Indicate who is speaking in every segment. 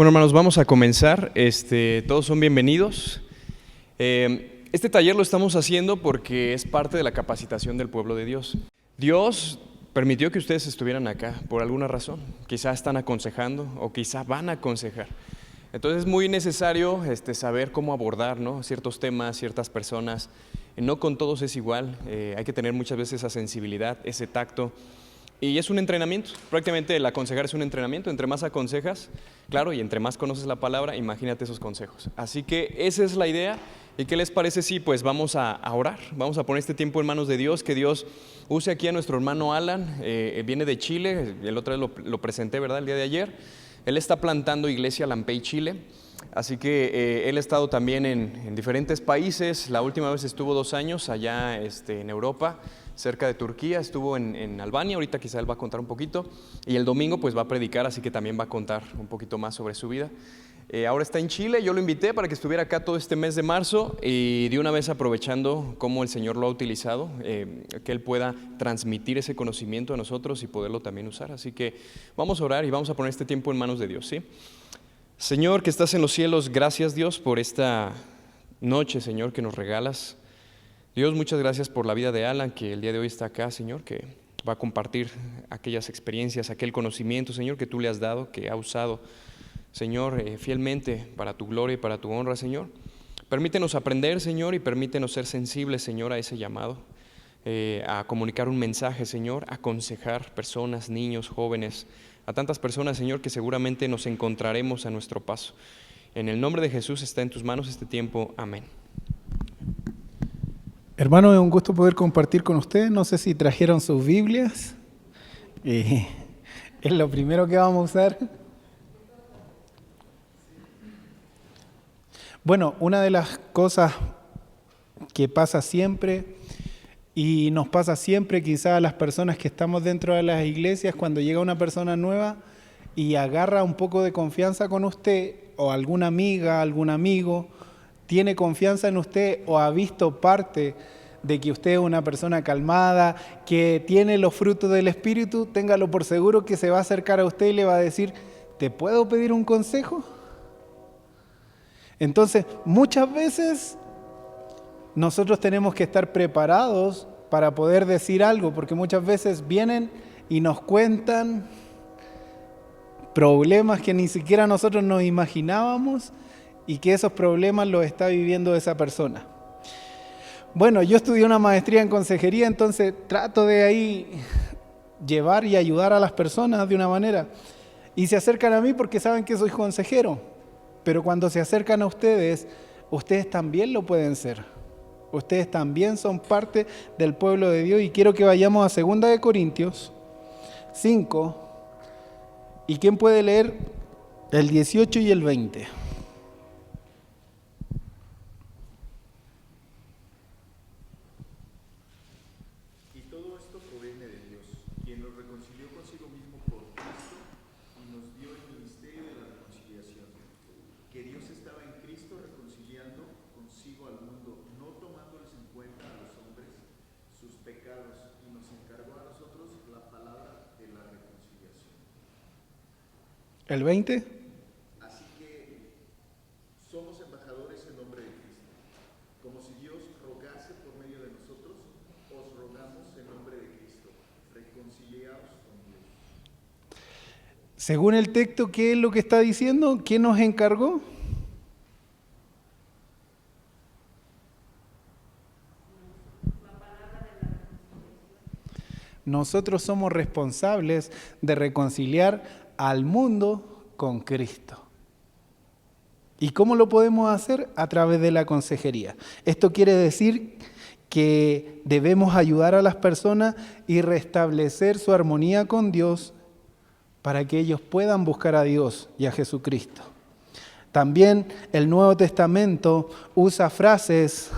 Speaker 1: Bueno, hermanos, vamos a comenzar. Todos son bienvenidos. Este taller lo estamos haciendo porque es parte de la capacitación del pueblo de Dios. Dios permitió que ustedes estuvieran acá por alguna razón. Quizá están aconsejando o quizá van a aconsejar. Entonces es muy necesario saber cómo abordar, ¿no?, ciertos temas, ciertas personas. No con todos es igual. Hay que tener muchas veces esa sensibilidad, ese tacto. Y es un entrenamiento, prácticamente el aconsejar es un entrenamiento. Entre más aconsejas, claro, y entre más conoces la palabra, imagínate esos consejos. Así que esa es la idea. ¿Y qué les parece si pues vamos a orar? Vamos a poner este tiempo en manos de Dios, que Dios use aquí a nuestro hermano Alan, viene de Chile, el otro día lo presenté, ¿verdad?, el día de ayer. Él está plantando iglesia Lampey, Chile. Así que él ha estado también en diferentes países. La última vez estuvo 2 años allá en Europa, cerca de Turquía, estuvo en Albania. Ahorita quizá él va a contar un poquito, y el domingo pues va a predicar, así que también va a contar un poquito más sobre su vida. Ahora está en Chile. Yo lo invité para que estuviera acá todo este mes de marzo, y de una vez aprovechando cómo el Señor lo ha utilizado, que Él pueda transmitir ese conocimiento a nosotros y poderlo también usar. Así que vamos a orar y vamos a poner este tiempo en manos de Dios, ¿sí? Señor, que estás en los cielos, gracias, Dios, por esta noche, Señor, que nos regalas. Dios, muchas gracias por la vida de Alan, que el día de hoy está acá, Señor, que va a compartir aquellas experiencias, aquel conocimiento, Señor, que tú le has dado, que ha usado, Señor, fielmente para tu gloria y para tu honra, Señor. Permítenos aprender, Señor, y permítenos ser sensibles, Señor, a ese llamado, a comunicar un mensaje, Señor, a aconsejar personas, niños, jóvenes, a tantas personas, Señor, que seguramente nos encontraremos a nuestro paso. En el nombre de Jesús está en tus manos este tiempo. Amén.
Speaker 2: Hermano, es un gusto poder compartir con ustedes. No sé si trajeron sus Biblias. Es lo primero que vamos a usar. Bueno, una de las cosas que pasa siempre, y nos pasa siempre quizás a las personas que estamos dentro de las iglesias, cuando llega una persona nueva y agarra un poco de confianza con usted, o alguna amiga, algún amigo, tiene confianza en usted o ha visto parte de que usted es una persona calmada, que tiene los frutos del Espíritu, téngalo por seguro que se va a acercar a usted y le va a decir: ¿te puedo pedir un consejo? Entonces, muchas veces nosotros tenemos que estar preparados para poder decir algo, porque muchas veces vienen y nos cuentan problemas que ni siquiera nosotros nos imaginábamos, y que esos problemas los está viviendo esa persona. Bueno, yo estudié una maestría en consejería, entonces trato de ahí llevar y ayudar a las personas de una manera. Y se acercan a mí porque saben que soy consejero, pero cuando se acercan a ustedes, ustedes también lo pueden ser. Ustedes también son parte del pueblo de Dios, y quiero que vayamos a 2 Corintios 5. ¿Y quién puede leer el 18 y el 20?
Speaker 3: Y todo esto proviene de Dios, quien nos reconcilió consigo mismo por Cristo y nos dio el ministerio de la reconciliación. Que Dios estaba en Cristo reconciliando consigo al mundo, no tomándoles en cuenta a los hombres sus pecados, y nos encargó a nosotros la palabra de la reconciliación.
Speaker 2: ¿El 20?
Speaker 3: Así que somos embajadores en nombre de Cristo. Como si Dios rogase por medio de nosotros, os rogamos en nombre de Cristo, reconciliaos con Dios.
Speaker 2: Según el texto, ¿qué es lo que está diciendo? ¿Quién nos encargó? Nosotros somos responsables de reconciliar al mundo con Cristo. ¿Y cómo lo podemos hacer? A través de la consejería. Esto quiere decir que debemos ayudar a las personas y restablecer su armonía con Dios para que ellos puedan buscar a Dios y a Jesucristo. También el Nuevo Testamento usa frases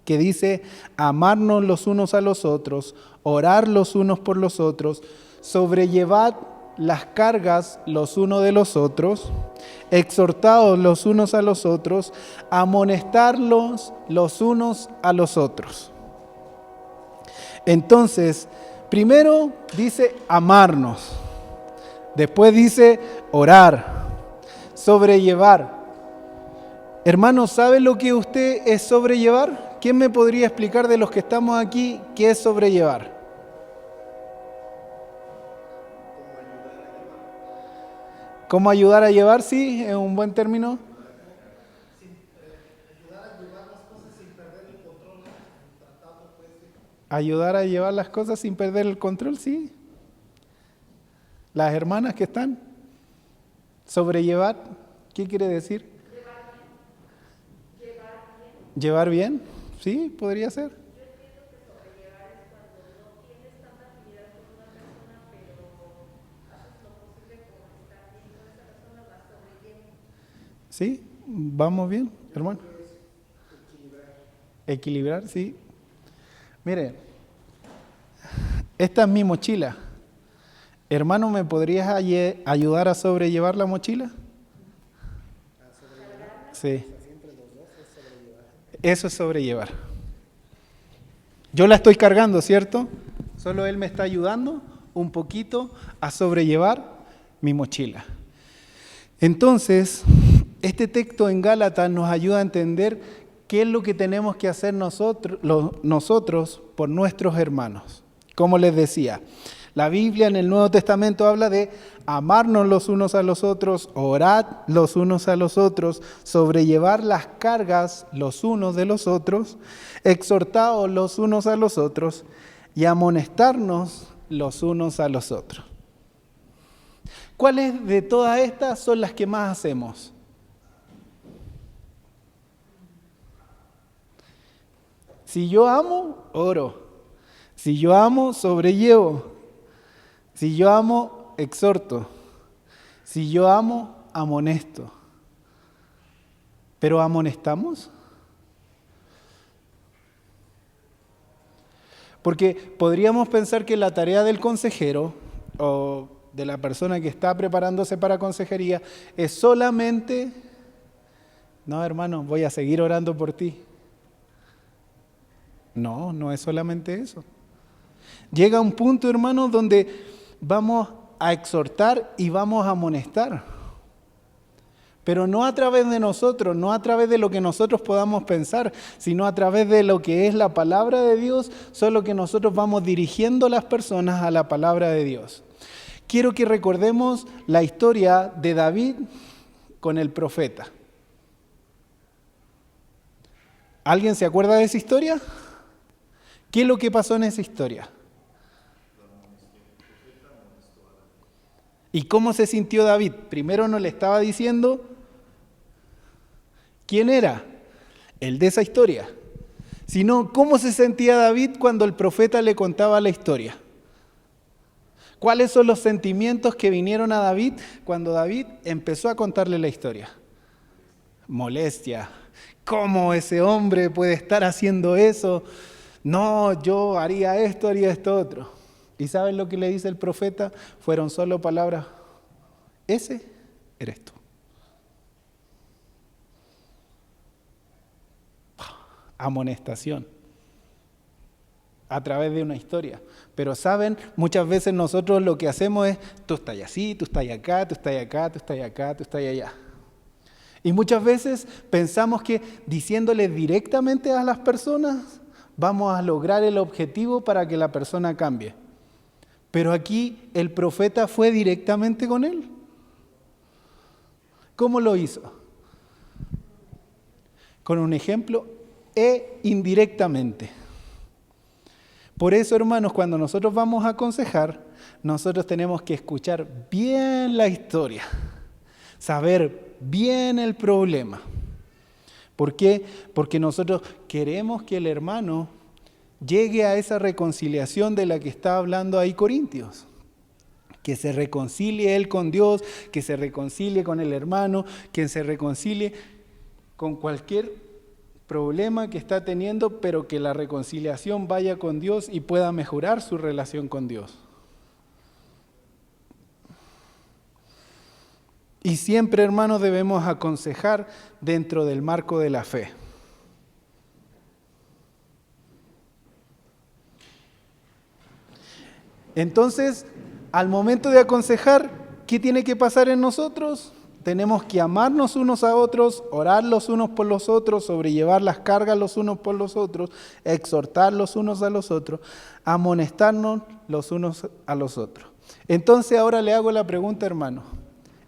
Speaker 2: que dice: amarnos los unos a los otros, orar los unos por los otros, sobrellevad las cargas los unos de los otros, exhortaos los unos a los otros, amonestarlos los unos a los otros. Entonces, primero dice amarnos, después dice orar, sobrellevar. Hermano, ¿sabe lo que usted es sobrellevar? ¿Quién me podría explicar de los que estamos aquí qué es sobrellevar? ¿Cómo ayudar a llevar? Sí, es un buen término. Ayudar a llevar las cosas sin perder el control, sí. Las hermanas que están. Sobrellevar, ¿qué quiere decir? Llevar bien, sí, podría ser. Sí, vamos bien, hermano. Equilibrar, sí. Mire, esta es mi mochila. Hermano, ¿me podrías ayudar a sobrellevar la mochila? Sí. Eso es sobrellevar. Yo la estoy cargando, ¿cierto? Solo él me está ayudando un poquito a sobrellevar mi mochila. Entonces, este texto en Gálatas nos ayuda a entender qué es lo que tenemos que hacer nosotros por nuestros hermanos. Como les decía, la Biblia en el Nuevo Testamento habla de amarnos los unos a los otros, orar los unos a los otros, sobrellevar las cargas los unos de los otros, exhortados los unos a los otros y amonestarnos los unos a los otros. ¿Cuáles de todas estas son las que más hacemos? Si yo amo, oro. Si yo amo, sobrellevo. Si yo amo, exhorto. Si yo amo, amonesto. ¿Pero amonestamos? Porque podríamos pensar que la tarea del consejero o de la persona que está preparándose para consejería es solamente, no hermano, voy a seguir orando por ti. No, no es solamente eso. Llega un punto, hermano, donde vamos a exhortar y vamos a amonestar. Pero no a través de nosotros, no a través de lo que nosotros podamos pensar, sino a través de lo que es la palabra de Dios, solo que nosotros vamos dirigiendo a las personas a la palabra de Dios. Quiero que recordemos la historia de David con el profeta. ¿Alguien se acuerda de esa historia? ¿Qué es lo que pasó en esa historia? ¿Y cómo se sintió David? Primero no le estaba diciendo quién era el de esa historia, sino cómo se sentía David cuando el profeta le contaba la historia. ¿Cuáles son los sentimientos que vinieron a David cuando David empezó a contarle la historia? Molestia. ¿Cómo ese hombre puede estar haciendo eso? No, yo haría esto otro. ¿Y saben lo que le dice el profeta? Fueron solo palabras. Ese eres tú. Amonestación. A través de una historia. Pero saben, muchas veces nosotros lo que hacemos es, tú estás así, tú estás acá, tú estás acá, tú estás acá, tú estás allá. Y muchas veces pensamos que diciéndole directamente a las personas vamos a lograr el objetivo para que la persona cambie. Pero aquí el profeta fue directamente con él. ¿Cómo lo hizo? Con un ejemplo e indirectamente. Por eso, hermanos, cuando nosotros vamos a aconsejar, nosotros tenemos que escuchar bien la historia, saber bien el problema. ¿Por qué? Porque nosotros queremos que el hermano llegue a esa reconciliación de la que está hablando ahí Corintios. Que se reconcilie él con Dios, que se reconcilie con el hermano, que se reconcilie con cualquier problema que está teniendo, pero que la reconciliación vaya con Dios y pueda mejorar su relación con Dios. Y siempre, hermanos, debemos aconsejar dentro del marco de la fe. Entonces, al momento de aconsejar, ¿qué tiene que pasar en nosotros? tenemos que amarnos unos a otros, orar los unos por los otros, sobrellevar las cargas los unos por los otros, exhortar los unos a los otros, amonestarnos los unos a los otros. Entonces ahora le hago la pregunta, hermano.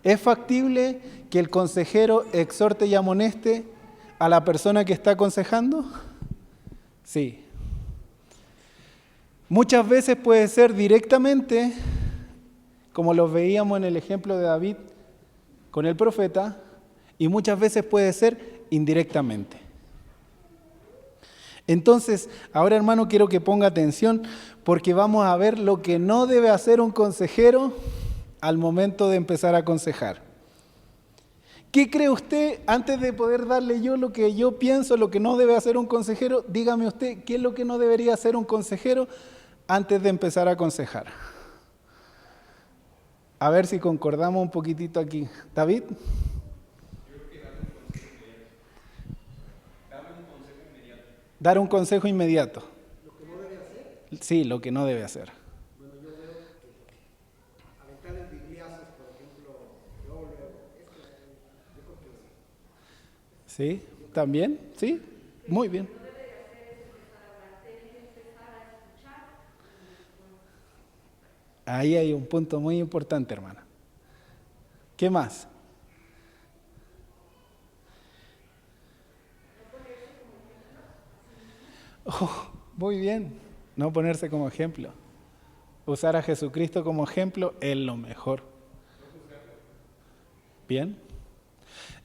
Speaker 2: ¿Es factible que el consejero exhorte y amoneste a la persona que está aconsejando? Sí. Muchas veces puede ser directamente, como lo veíamos en el ejemplo de David con el profeta, y muchas veces puede ser indirectamente. Entonces, ahora hermano, quiero que ponga atención porque vamos a ver lo que no debe hacer un consejero al momento de empezar a aconsejar. ¿Qué cree usted, antes de poder darle yo lo que yo pienso, lo que no debe hacer un consejero? Dígame usted, ¿qué es lo que no debería hacer un consejero antes de empezar a aconsejar? A ver si concordamos un poquitito aquí. ¿David? Dar un consejo inmediato. ¿Lo que no debe hacer? Sí, lo que no debe hacer.
Speaker 4: Bueno, yo veo que aventar el bibliazos, por ejemplo, yo creo que
Speaker 2: ¿Sí? ¿También? ¿Sí? Muy bien. Ahí hay un punto muy importante, hermana. ¿Qué más? Oh, muy bien. No ponerse como ejemplo. Usar a Jesucristo como ejemplo es lo mejor. Bien.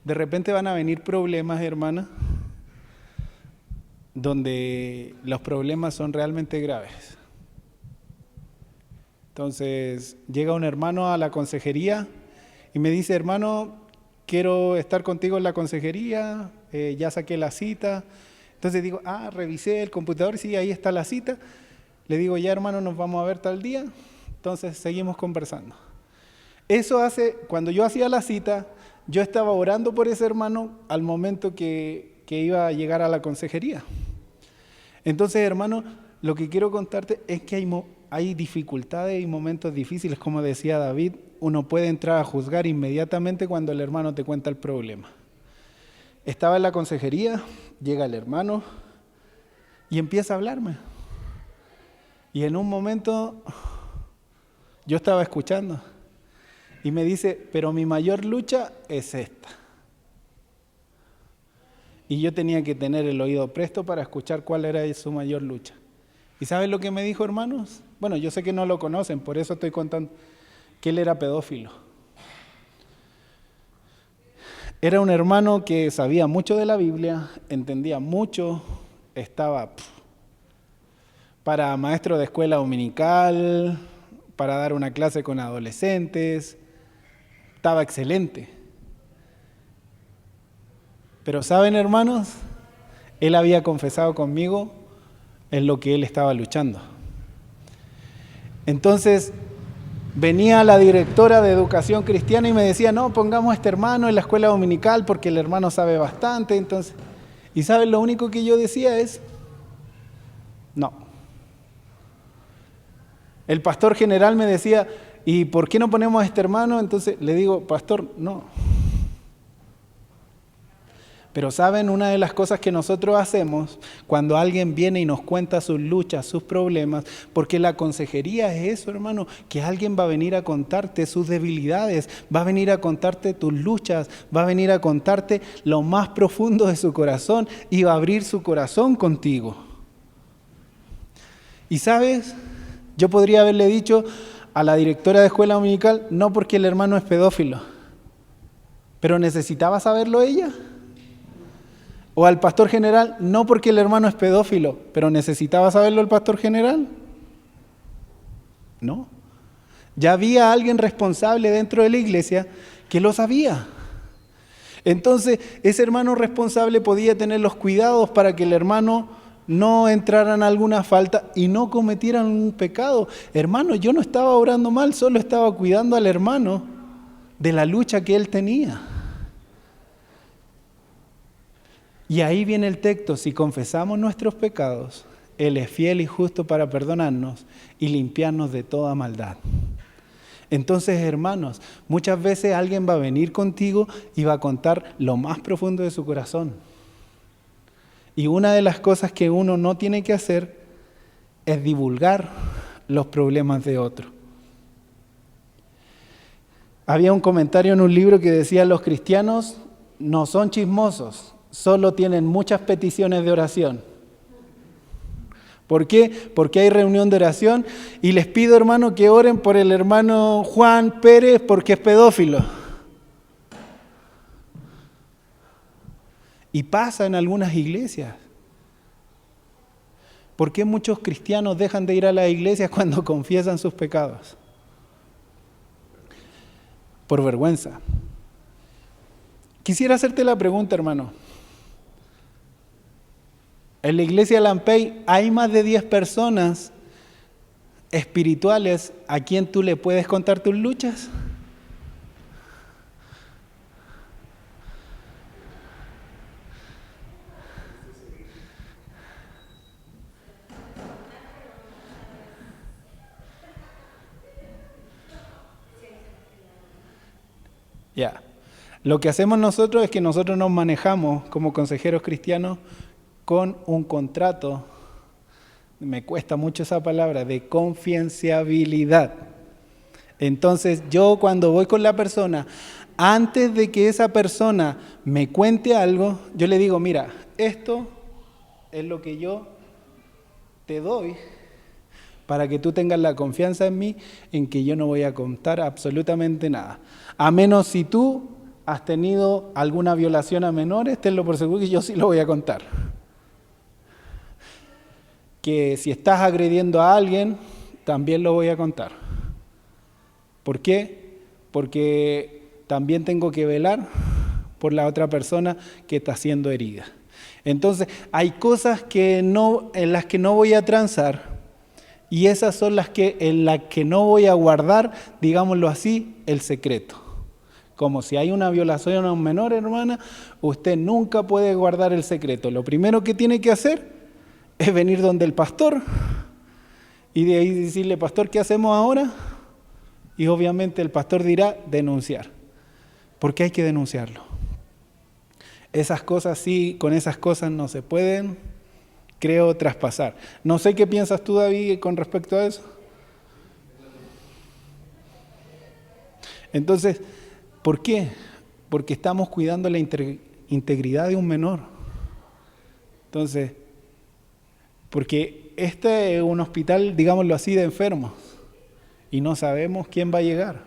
Speaker 2: De repente van a venir problemas, hermana, donde los problemas son realmente graves. Entonces, llega un hermano a la consejería y me dice, hermano, quiero estar contigo en la consejería, ya saqué la cita. Entonces digo, revisé el computador, sí, ahí está la cita. Le digo, ya hermano, nos vamos a ver tal día. Entonces seguimos conversando. Eso hace, cuando yo hacía la cita, yo estaba orando por ese hermano al momento que iba a llegar a la consejería. Entonces, hermano, lo que quiero contarte es que hay dificultades y momentos difíciles, como decía David, uno puede entrar a juzgar inmediatamente cuando el hermano te cuenta el problema. Estaba en la consejería, llega el hermano y empieza a hablarme. Y en un momento yo estaba escuchando y me dice, pero mi mayor lucha es esta. Y yo tenía que tener el oído presto para escuchar cuál era su mayor lucha. ¿Y saben lo que me dijo, hermanos? Bueno, yo sé que no lo conocen, por eso estoy contando que él era pedófilo. Era un hermano que sabía mucho de la Biblia, entendía mucho, estaba para maestro de escuela dominical, para dar una clase con adolescentes, estaba excelente. Pero ¿saben, hermanos? Él había confesado conmigo en lo que él estaba luchando. Entonces, venía la directora de educación cristiana y me decía, no, pongamos a este hermano en la escuela dominical porque el hermano sabe bastante. Entonces, ¿y saben? Lo único que yo decía es, no. El pastor general me decía, ¿y por qué no ponemos a este hermano? Entonces le digo, pastor, no. Pero ¿saben? Una de las cosas que nosotros hacemos cuando alguien viene y nos cuenta sus luchas, sus problemas, porque la consejería es eso, hermano, que alguien va a venir a contarte sus debilidades, va a venir a contarte tus luchas, va a venir a contarte lo más profundo de su corazón y va a abrir su corazón contigo. Y ¿sabes? Yo podría haberle dicho a la directora de escuela dominical, no porque el hermano es pedófilo, pero ¿necesitaba saberlo ella? O al pastor general, no porque el hermano es pedófilo, pero ¿necesitaba saberlo el pastor general? No. Ya había alguien responsable dentro de la iglesia que lo sabía. Entonces, ese hermano responsable podía tener los cuidados para que el hermano no entrara en alguna falta y no cometieran un pecado. Hermano, yo no estaba orando mal, solo estaba cuidando al hermano de la lucha que él tenía. Y ahí viene el texto, si confesamos nuestros pecados, Él es fiel y justo para perdonarnos y limpiarnos de toda maldad. Entonces, hermanos, muchas veces alguien va a venir contigo y va a contar lo más profundo de su corazón. Y una de las cosas que uno no tiene que hacer es divulgar los problemas de otro. Había un comentario en un libro que decía: los cristianos no son chismosos, solo tienen muchas peticiones de oración. ¿Por qué? Porque hay reunión de oración y les pido, hermano, que oren por el hermano Juan Pérez porque es pedófilo. Y pasa en algunas iglesias. ¿Por qué muchos cristianos dejan de ir a las iglesias cuando confiesan sus pecados? Por vergüenza. Quisiera hacerte la pregunta, hermano. En la iglesia de Lampey hay más de 10 personas espirituales a quien tú le puedes contar tus luchas. Ya. Lo que hacemos nosotros es que nosotros nos manejamos como consejeros cristianos con un contrato, me cuesta mucho esa palabra, de confidencialidad. Entonces yo cuando voy con la persona, antes de que esa persona me cuente algo, yo le digo: mira, esto es lo que yo te doy para que tú tengas la confianza en mí, en que yo no voy a contar absolutamente nada. A menos si tú has tenido alguna violación a menores, tenlo por seguro que yo sí lo voy a contar. Que si estás agrediendo a alguien, también lo voy a contar. ¿Por qué? Porque también tengo que velar por la otra persona que está siendo herida. Entonces, hay cosas en las que no voy a transar, y esas son en las que no voy a guardar, digámoslo así, el secreto. Como si hay una violación a un menor, hermana, usted nunca puede guardar el secreto. Lo primero que tiene que hacer es venir donde el pastor y de ahí decirle: pastor, ¿qué hacemos ahora? Y obviamente el pastor dirá: denunciar. Porque hay que denunciarlo. Esas cosas sí, con esas cosas no se pueden, creo, traspasar. No sé qué piensas tú, David, con respecto a eso. Entonces, ¿por qué? Porque estamos cuidando la integridad de un menor. Entonces, porque este es un hospital, digámoslo así, de enfermos, y no sabemos quién va a llegar.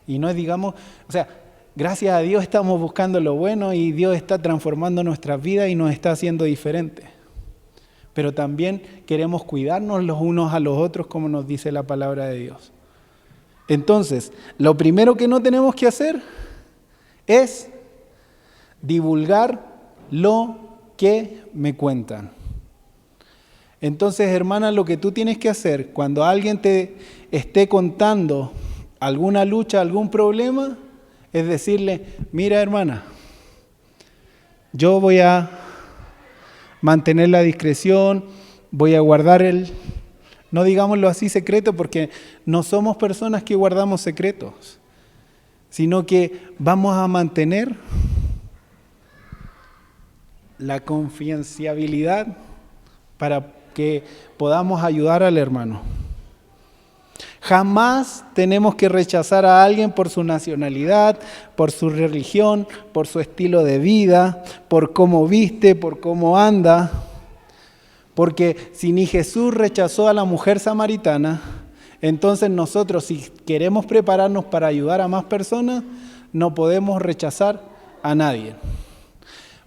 Speaker 2: Y no es, digamos, o sea, gracias a Dios estamos buscando lo bueno y Dios está transformando nuestras vidas y nos está haciendo diferentes. Pero también queremos cuidarnos los unos a los otros, como nos dice la palabra de Dios. Entonces, lo primero que no tenemos que hacer es divulgar lo que me cuentan. Entonces, hermana, lo que tú tienes que hacer cuando alguien te esté contando alguna lucha, algún problema, es decirle: mira, hermana, yo voy a mantener la discreción, voy a guardar no digámoslo así, secreto, porque no somos personas que guardamos secretos, sino que vamos a mantener la confidencialidad para que podamos ayudar al hermano. Jamás tenemos que rechazar a alguien por su nacionalidad, por su religión, por su estilo de vida, por cómo viste, por cómo anda. Porque si ni Jesús rechazó a la mujer samaritana, entonces nosotros, si queremos prepararnos para ayudar a más personas, no podemos rechazar a nadie.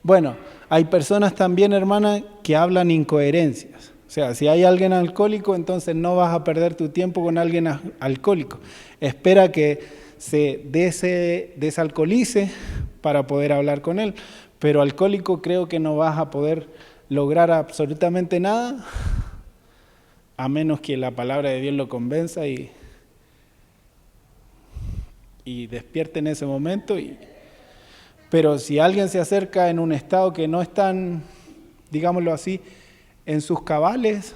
Speaker 2: Bueno, hay personas también, hermana, que hablan incoherencias. O sea, si hay alguien alcohólico, entonces no vas a perder tu tiempo con alguien alcohólico. Espera que se desalcoholice para poder hablar con él. Pero alcohólico creo que no vas a poder lograr absolutamente nada, a menos que la palabra de Dios lo convenza y despierte en ese momento. Pero si alguien se acerca en un estado que no están, digámoslo así, en sus cabales,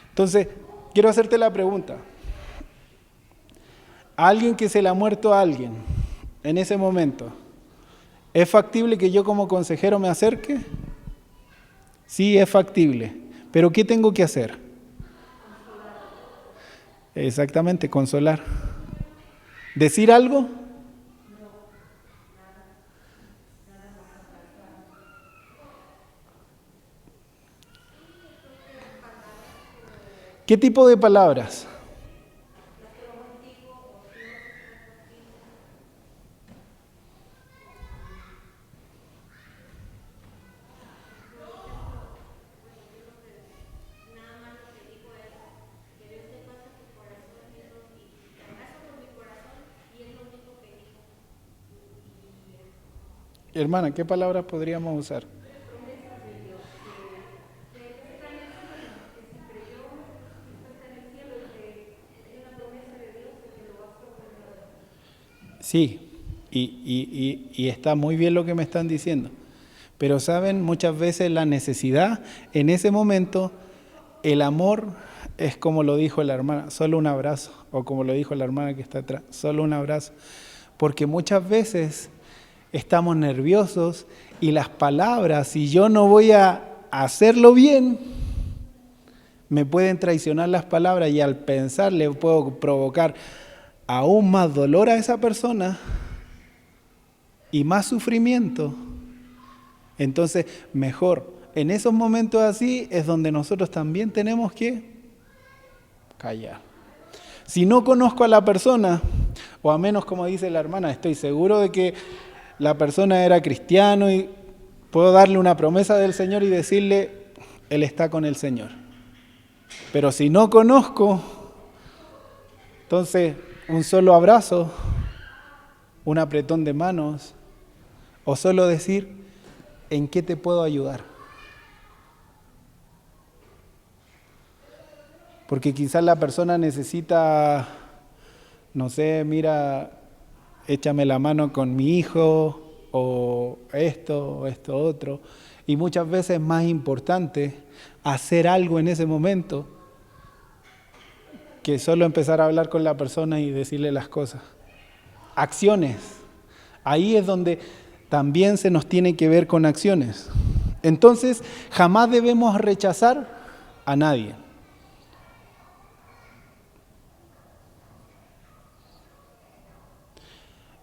Speaker 2: entonces quiero hacerte la pregunta: alguien que se le ha muerto a alguien en ese momento, ¿es factible que yo como consejero me acerque? Sí, es factible. ¿Pero qué tengo que hacer? Exactamente, consolar. ¿Decir algo? ¿Qué tipo de palabras? Hermana, ¿qué palabras podríamos usar? Sí, y está muy bien lo que me están diciendo. Pero saben, muchas veces la necesidad, en ese momento, el amor es como lo dijo la hermana, solo un abrazo, o como lo dijo la hermana que está atrás, solo un abrazo. Porque muchas veces estamos nerviosos y las palabras, si yo no voy a hacerlo bien, me pueden traicionar las palabras y al pensar le puedo provocar aún más dolor a esa persona y más sufrimiento. Entonces, mejor, en esos momentos así es donde nosotros también tenemos que callar. Si no conozco a la persona, o a menos como dice la hermana, estoy seguro de que la persona era cristiano y puedo darle una promesa del Señor y decirle, Él está con el Señor. Pero si no conozco, entonces un solo abrazo, un apretón de manos, o solo decir, ¿en qué te puedo ayudar? Porque quizás la persona necesita, no sé, mira, échame la mano con mi hijo, o esto otro. Y muchas veces es más importante hacer algo en ese momento que solo empezar a hablar con la persona y decirle las cosas. Acciones. Ahí es donde también se nos tiene que ver con acciones. Entonces, jamás debemos rechazar a nadie.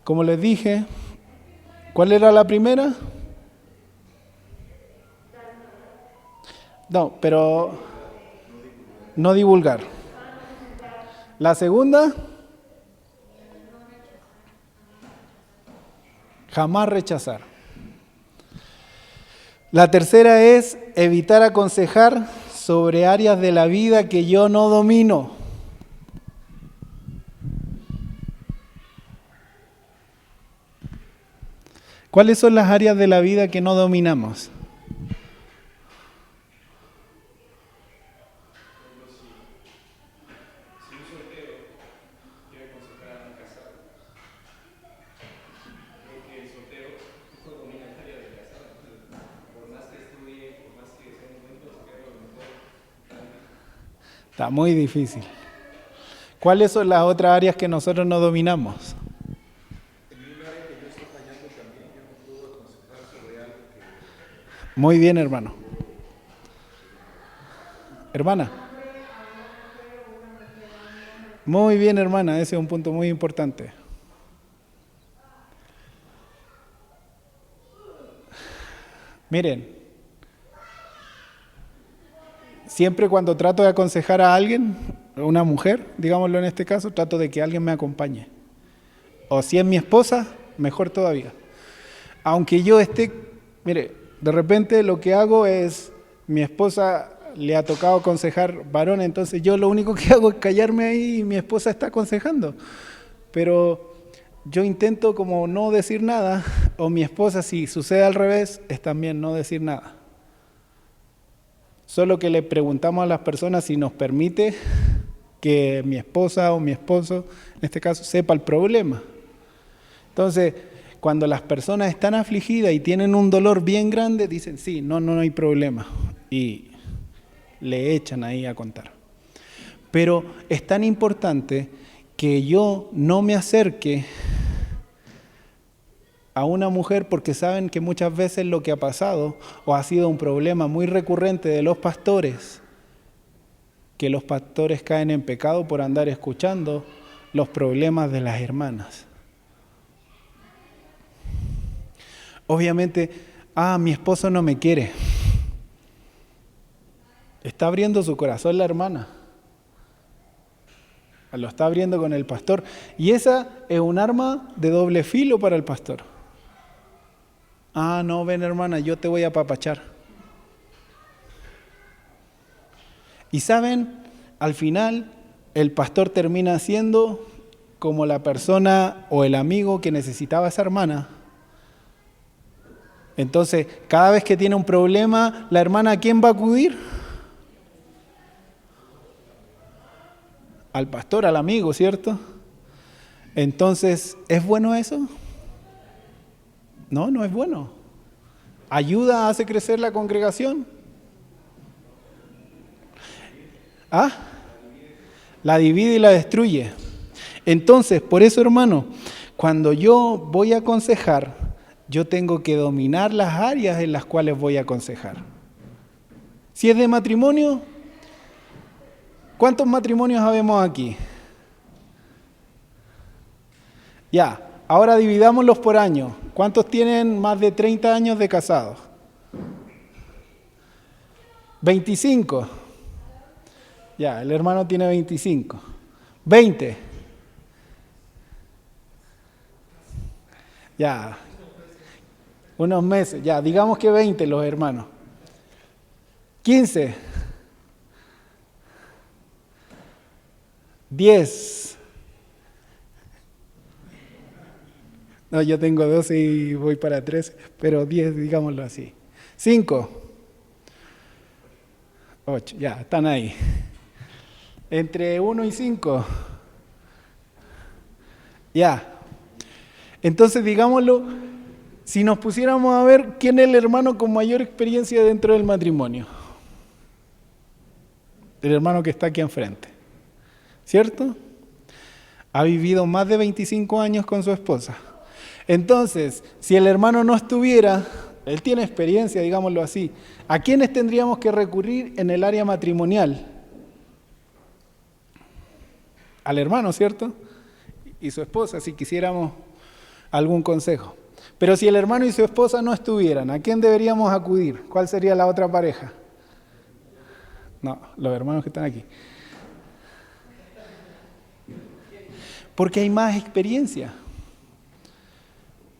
Speaker 2: Como les dije, ¿cuál era la primera? No, pero no divulgar. La segunda, jamás rechazar. La tercera es evitar aconsejar sobre áreas de la vida que yo no domino. ¿Cuáles son las áreas de la vida que no dominamos? Está muy difícil. ¿Cuáles son las otras áreas que nosotros no dominamos? Muy bien, hermano. Hermana. Muy bien, hermana. Ese es un punto muy importante. Miren, siempre cuando trato de aconsejar a alguien, una mujer, digámoslo en este caso, trato de que alguien me acompañe. O si es mi esposa, mejor todavía. Aunque yo esté, mire, de repente lo que hago es, mi esposa le ha tocado aconsejar varón, entonces yo lo único que hago es callarme ahí y mi esposa está aconsejando. Pero yo intento como no decir nada, o mi esposa, si sucede al revés, es también no decir nada. Solo que le preguntamos a las personas si nos permite que mi esposa o mi esposo, en este caso, sepa el problema. Entonces, cuando las personas están afligidas y tienen un dolor bien grande, dicen, sí, no hay problema. Y le echan ahí a contar. Pero es tan importante que yo no me acerque a una mujer, porque saben que muchas veces lo que ha pasado o ha sido un problema muy recurrente de los pastores, que los pastores caen en pecado por andar escuchando los problemas de las hermanas. Obviamente, mi esposo no me quiere. Está abriendo su corazón la hermana. Lo está abriendo con el pastor. Y esa es un arma de doble filo para el pastor. No, ven hermana, yo te voy a apapachar. Y saben, al final el pastor termina siendo como la persona o el amigo que necesitaba a esa hermana. Entonces, cada vez que tiene un problema, la hermana, ¿a quién va a acudir? Al pastor, al amigo, ¿cierto? Entonces, ¿es bueno eso? No, no es bueno. ¿Ayuda, hace crecer la congregación? La divide y la destruye. Entonces, por eso, hermano, cuando yo voy a aconsejar, yo tengo que dominar las áreas en las cuales voy a aconsejar. Si es de matrimonio, ¿cuántos matrimonios habemos aquí? Ya, ahora dividámoslos por año. ¿Cuántos tienen más de 30 años de casados? 25. Ya, el hermano tiene 25. 20. Ya, unos meses. Ya, digamos que 20 los hermanos. 15. 10. No, yo tengo 12 y voy para 13, pero 10, digámoslo así. 5. 8, ya, están ahí. Entre 1 y 5. Ya. Entonces, digámoslo, si nos pusiéramos a ver quién es el hermano con mayor experiencia dentro del matrimonio. El hermano que está aquí enfrente. ¿Cierto? Ha vivido más de 25 años con su esposa. Entonces, si el hermano no estuviera, él tiene experiencia, digámoslo así, ¿a quiénes tendríamos que recurrir en el área matrimonial? Al hermano, ¿cierto? Y su esposa, si quisiéramos algún consejo. Pero si el hermano y su esposa no estuvieran, ¿a quién deberíamos acudir? ¿Cuál sería la otra pareja? No, los hermanos que están aquí. Porque hay más experiencia.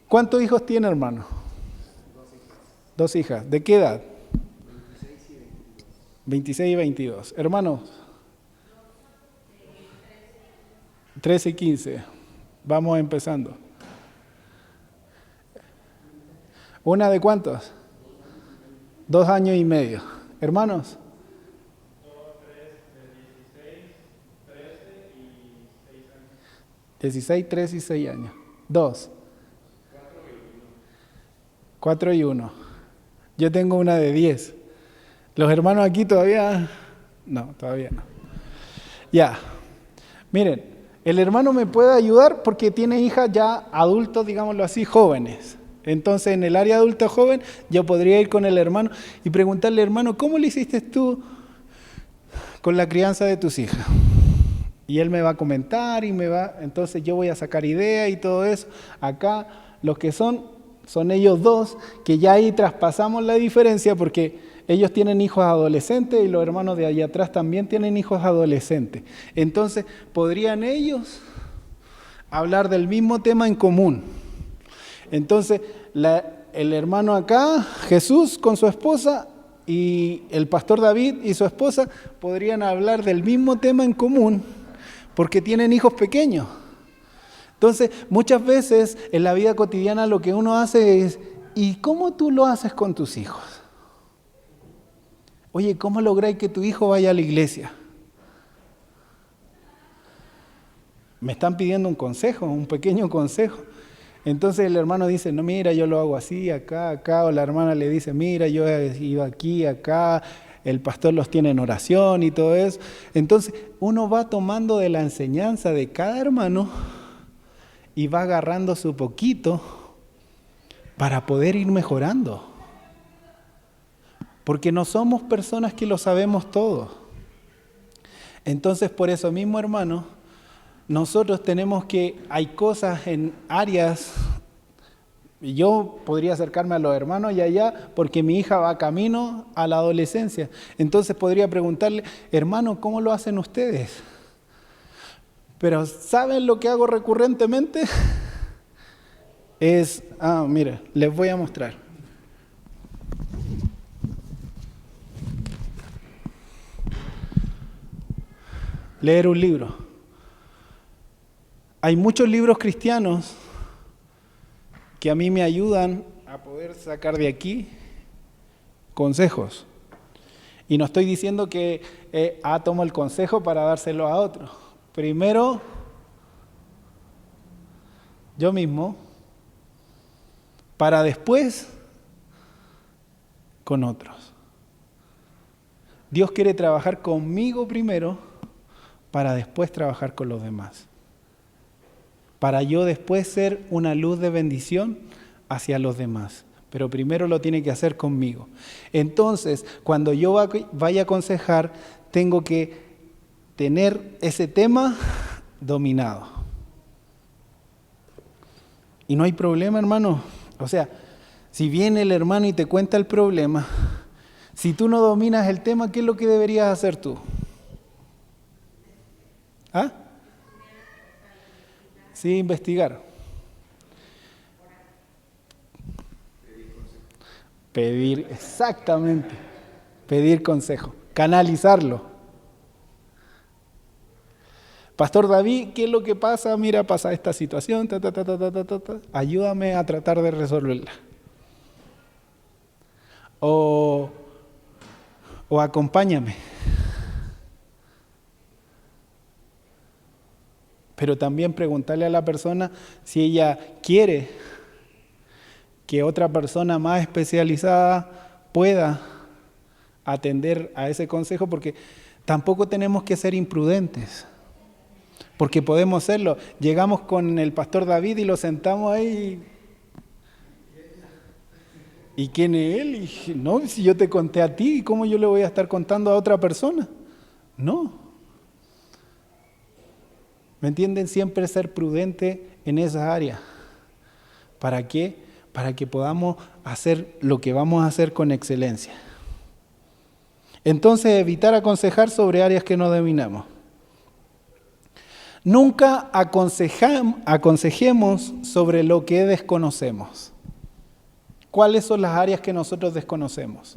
Speaker 2: ¿Cuántos hijos tiene, hermano? 2 hijas. ¿De qué edad? 26 y 22. Hermanos, 13 y 15. Vamos empezando. ¿Una de cuántos? 2 años y medio. Hermanos. 16, 13 y 6 años. 2. 4 y 1. Yo tengo una de 10. Los hermanos aquí todavía... No, todavía no. Ya. Miren, el hermano me puede ayudar porque tiene hijas ya adultos, digámoslo así, jóvenes. Entonces, en el área adulta joven, yo podría ir con el hermano y preguntarle, hermano, ¿cómo le hiciste tú con la crianza de tus hijas? Y él me va a comentar y entonces yo voy a sacar ideas y todo eso. Acá, los que son ellos dos, que ya ahí traspasamos la diferencia porque ellos tienen hijos adolescentes y los hermanos de allá atrás también tienen hijos adolescentes. Entonces, ¿podrían ellos hablar del mismo tema en común? Entonces, el hermano acá, Jesús con su esposa, y el pastor David y su esposa podrían hablar del mismo tema en común porque tienen hijos pequeños. Entonces, muchas veces en la vida cotidiana lo que uno hace es, ¿y cómo tú lo haces con tus hijos? Oye, ¿cómo lográis que tu hijo vaya a la iglesia? Me están pidiendo un consejo, un pequeño consejo. Entonces el hermano dice, no, mira, yo lo hago así, acá, o la hermana le dice, mira, yo he ido aquí, acá, el pastor los tiene en oración y todo eso. Entonces uno va tomando de la enseñanza de cada hermano y va agarrando su poquito para poder ir mejorando. Porque no somos personas que lo sabemos todo. Entonces por eso mismo, hermano, nosotros tenemos que, hay cosas en áreas. Y yo podría acercarme a los hermanos y allá porque mi hija va camino a la adolescencia. Entonces podría preguntarle, hermano, ¿cómo lo hacen ustedes? Pero ¿saben lo que hago recurrentemente? Mira, les voy a mostrar. Leer un libro. Hay muchos libros cristianos que a mí me ayudan a poder sacar de aquí consejos. Y no estoy diciendo que tomo el consejo para dárselo a otro. Primero, yo mismo, para después, con otros. Dios quiere trabajar conmigo primero, para después trabajar con los demás. Para yo después ser una luz de bendición hacia los demás. Pero primero lo tiene que hacer conmigo. Entonces, cuando yo vaya a aconsejar, tengo que tener ese tema dominado. Y no hay problema, hermano. O sea, si viene el hermano y te cuenta el problema, si tú no dominas el tema, ¿qué es lo que deberías hacer tú? ¿Ah? Sí, investigar. Pedir, exactamente. Pedir consejo. Canalizarlo. Pastor David, ¿qué es lo que pasa? Mira, pasa esta situación. Ayúdame a tratar de resolverla. O acompáñame. Pero también preguntarle a la persona si ella quiere que otra persona más especializada pueda atender a ese consejo, porque tampoco tenemos que ser imprudentes, porque podemos serlo. Llegamos con el pastor David y lo sentamos ahí. ¿Y quién es él? Y dije, no, si yo te conté a ti, ¿cómo yo le voy a estar contando a otra persona? No. ¿Me entienden? Siempre ser prudente en esa área. ¿Para qué? Para que podamos hacer lo que vamos a hacer con excelencia. Entonces, evitar aconsejar sobre áreas que no dominamos. Nunca aconsejemos sobre lo que desconocemos. ¿Cuáles son las áreas que nosotros desconocemos?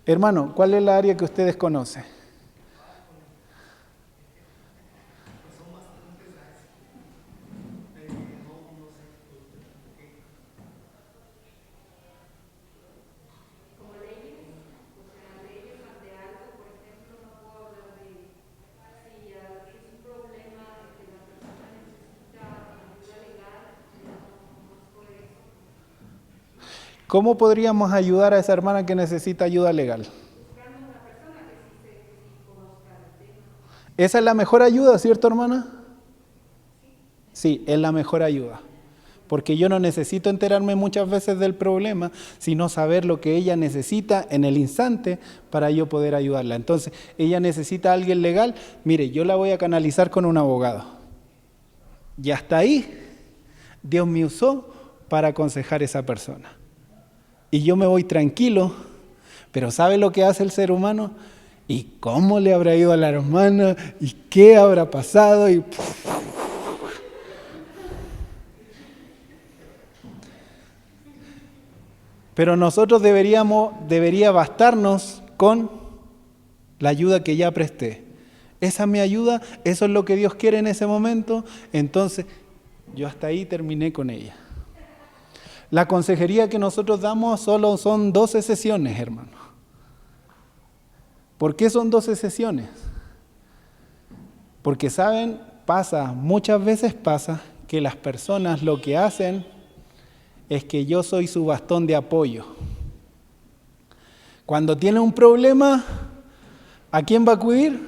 Speaker 2: Hermano, ¿cuál es la área que usted desconoce? ¿Cómo podríamos ayudar a esa hermana que necesita ayuda legal? Esa es la mejor ayuda, ¿cierto, hermana? Sí, es la mejor ayuda. Porque yo no necesito enterarme muchas veces del problema, sino saber lo que ella necesita en el instante para yo poder ayudarla. Entonces, ella necesita a alguien legal, mire, yo la voy a canalizar con un abogado. Y hasta ahí, Dios me usó para aconsejar a esa persona. Y yo me voy tranquilo, pero ¿sabe lo que hace el ser humano? ¿Y cómo le habrá ido a la hermana? ¿Y qué habrá pasado? Y pero nosotros debería bastarnos con la ayuda que ya presté. Esa es mi ayuda, eso es lo que Dios quiere en ese momento, entonces yo hasta ahí terminé con ella. La consejería que nosotros damos solo son 12 sesiones, hermano. ¿Por qué son 12 sesiones? Porque saben, muchas veces pasa que las personas lo que hacen es que yo soy su bastón de apoyo. Cuando tiene un problema, ¿a quién va a acudir?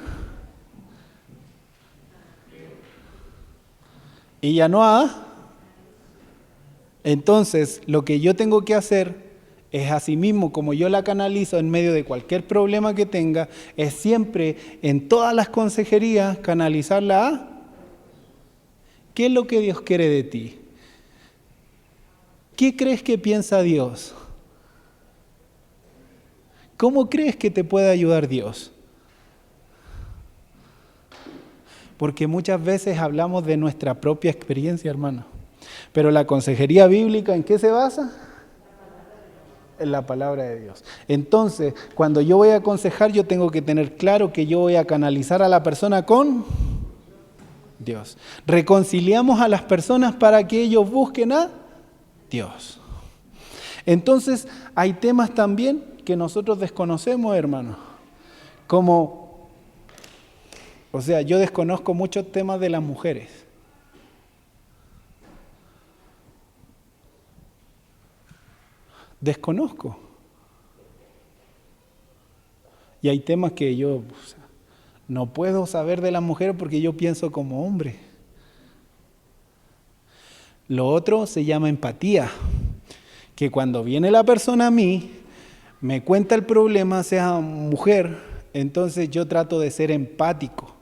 Speaker 2: Y ya no ha. Entonces, lo que yo tengo que hacer es asimismo, como yo la canalizo en medio de cualquier problema que tenga, es siempre en todas las consejerías canalizarla a ¿qué es lo que Dios quiere de ti? ¿Qué crees que piensa Dios? ¿Cómo crees que te puede ayudar Dios? Porque muchas veces hablamos de nuestra propia experiencia, hermano. Pero la consejería bíblica, ¿en qué se basa? En la palabra de Dios. Entonces, cuando yo voy a aconsejar, yo tengo que tener claro que yo voy a canalizar a la persona con Dios. Reconciliamos a las personas para que ellos busquen a Dios. Entonces, hay temas también que nosotros desconocemos, hermano. Yo desconozco muchos temas de las mujeres. Desconozco. Y hay temas que yo no puedo saber de las mujeres porque yo pienso como hombre. Lo otro se llama empatía, que cuando viene la persona a mí, me cuenta el problema, sea mujer, entonces yo trato de ser empático.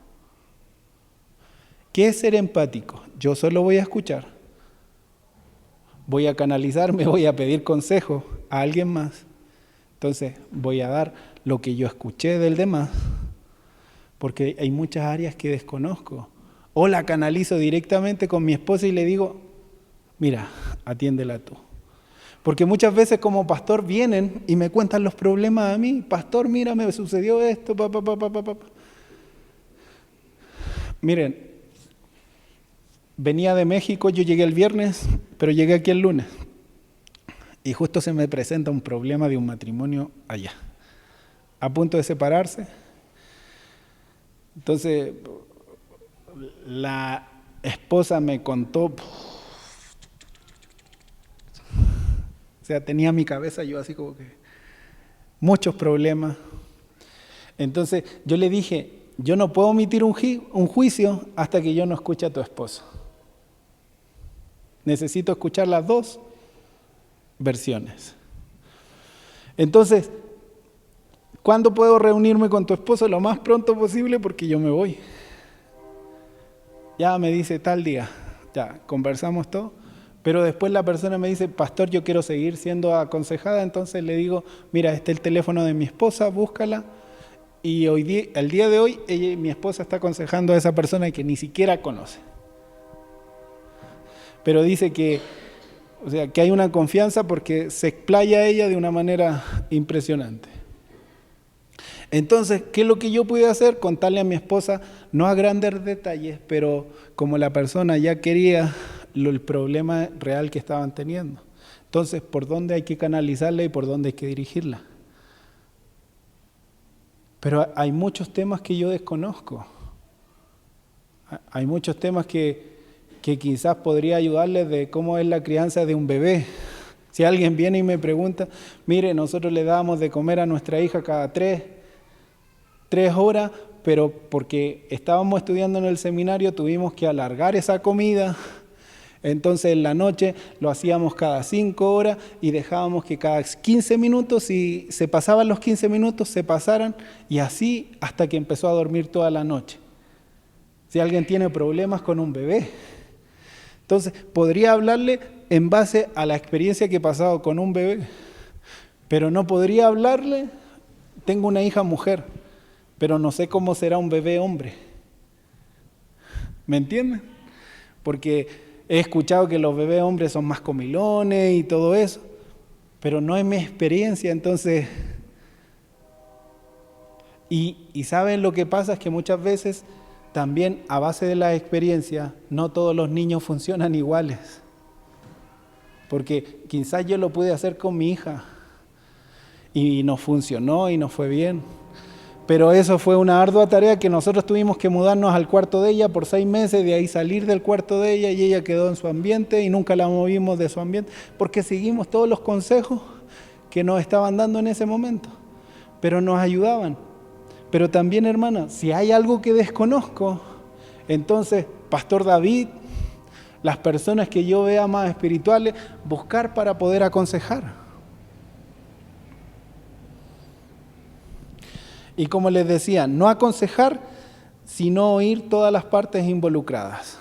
Speaker 2: ¿Qué es ser empático? Yo solo voy a escuchar. Voy a canalizarme, voy a pedir consejo a alguien más. Entonces voy a dar lo que yo escuché del demás, porque hay muchas áreas que desconozco. O la canalizo directamente con mi esposa y le digo, mira, atiéndela tú. Porque muchas veces como pastor vienen y me cuentan los problemas a mí. Pastor, mira, me sucedió esto, Miren, venía de México, yo llegué el viernes, pero llegué aquí el lunes. Y justo se me presenta un problema de un matrimonio allá, a punto de separarse. Entonces, la esposa me contó, o sea, tenía mi cabeza yo así como que muchos problemas. Entonces, yo le dije, yo no puedo emitir un juicio hasta que yo no escuche a tu esposo. Necesito escuchar las dos versiones. Entonces, ¿cuándo puedo reunirme con tu esposo? Lo más pronto posible porque yo me voy. Ya me dice tal día, ya conversamos todo, pero después la persona me dice, pastor, yo quiero seguir siendo aconsejada, entonces le digo, mira, este es el teléfono de mi esposa, búscala, y el día de hoy mi esposa está aconsejando a esa persona que ni siquiera conoce. Pero dice que hay una confianza porque se explaya ella de una manera impresionante. Entonces, ¿qué es lo que yo pude hacer? Contarle a mi esposa, no a grandes detalles, pero como la persona ya quería el problema real que estaban teniendo. Entonces, ¿por dónde hay que canalizarla y por dónde hay que dirigirla? Pero hay muchos temas que yo desconozco. Hay muchos temas que quizás podría ayudarles de cómo es la crianza de un bebé. Si alguien viene y me pregunta, mire, nosotros le dábamos de comer a nuestra hija cada 3 horas, pero porque estábamos estudiando en el seminario tuvimos que alargar esa comida, entonces en la noche lo hacíamos cada 5 horas y dejábamos que cada 15 minutos, si se pasaban los 15 minutos, se pasaran y así hasta que empezó a dormir toda la noche. Si alguien tiene problemas con un bebé, entonces podría hablarle en base a la experiencia que he pasado con un bebé, pero no podría hablarle, tengo una hija mujer, pero no sé cómo será un bebé hombre. ¿Me entienden? Porque he escuchado que los bebés hombres son más comilones y todo eso, pero no es mi experiencia, entonces... Y ¿saben lo que pasa? Es que muchas veces también a base de la experiencia no todos los niños funcionan iguales. Porque quizás yo lo pude hacer con mi hija y nos funcionó y nos fue bien. Pero eso fue una ardua tarea que nosotros tuvimos que mudarnos al cuarto de ella por 6 meses, de ahí salir del cuarto de ella y ella quedó en su ambiente y nunca la movimos de su ambiente porque seguimos todos los consejos que nos estaban dando en ese momento. pero nos ayudaban. Pero también, hermana, si hay algo que desconozco, entonces, Pastor David, las personas que yo vea más espirituales, buscar para poder aconsejar. Y como les decía, no aconsejar, sino oír todas las partes involucradas.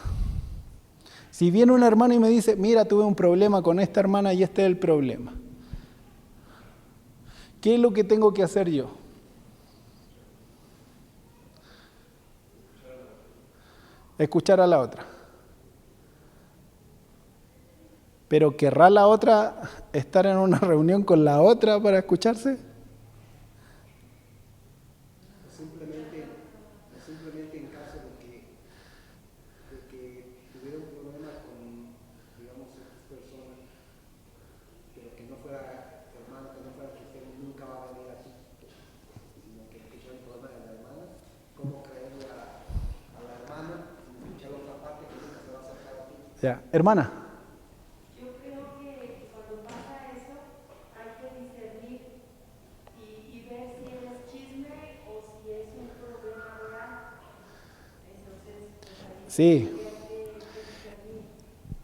Speaker 2: Si viene una hermana y me dice, mira, tuve un problema con esta hermana y este es el problema, ¿qué es lo que tengo que hacer yo? Escuchar a la otra. Pero ¿querrá la otra estar en una reunión con la otra para escucharse?
Speaker 4: Simplemente en caso de que tuviera un problema con, digamos, estas personas, pero que no fuera hermano, que no fuera cristiano, nunca va a venir aquí, sino que escuchar el problema de la hermana, cómo creerle a la hermana, sin escuchar la otra parte que nunca se va a acercar a ti.
Speaker 2: Ya, hermana.
Speaker 5: Yo creo que cuando pasa eso hay que discernir y ver si es chisme o si es un problema real. Entonces, pues ahí
Speaker 2: Sí.
Speaker 5: habría que discernir.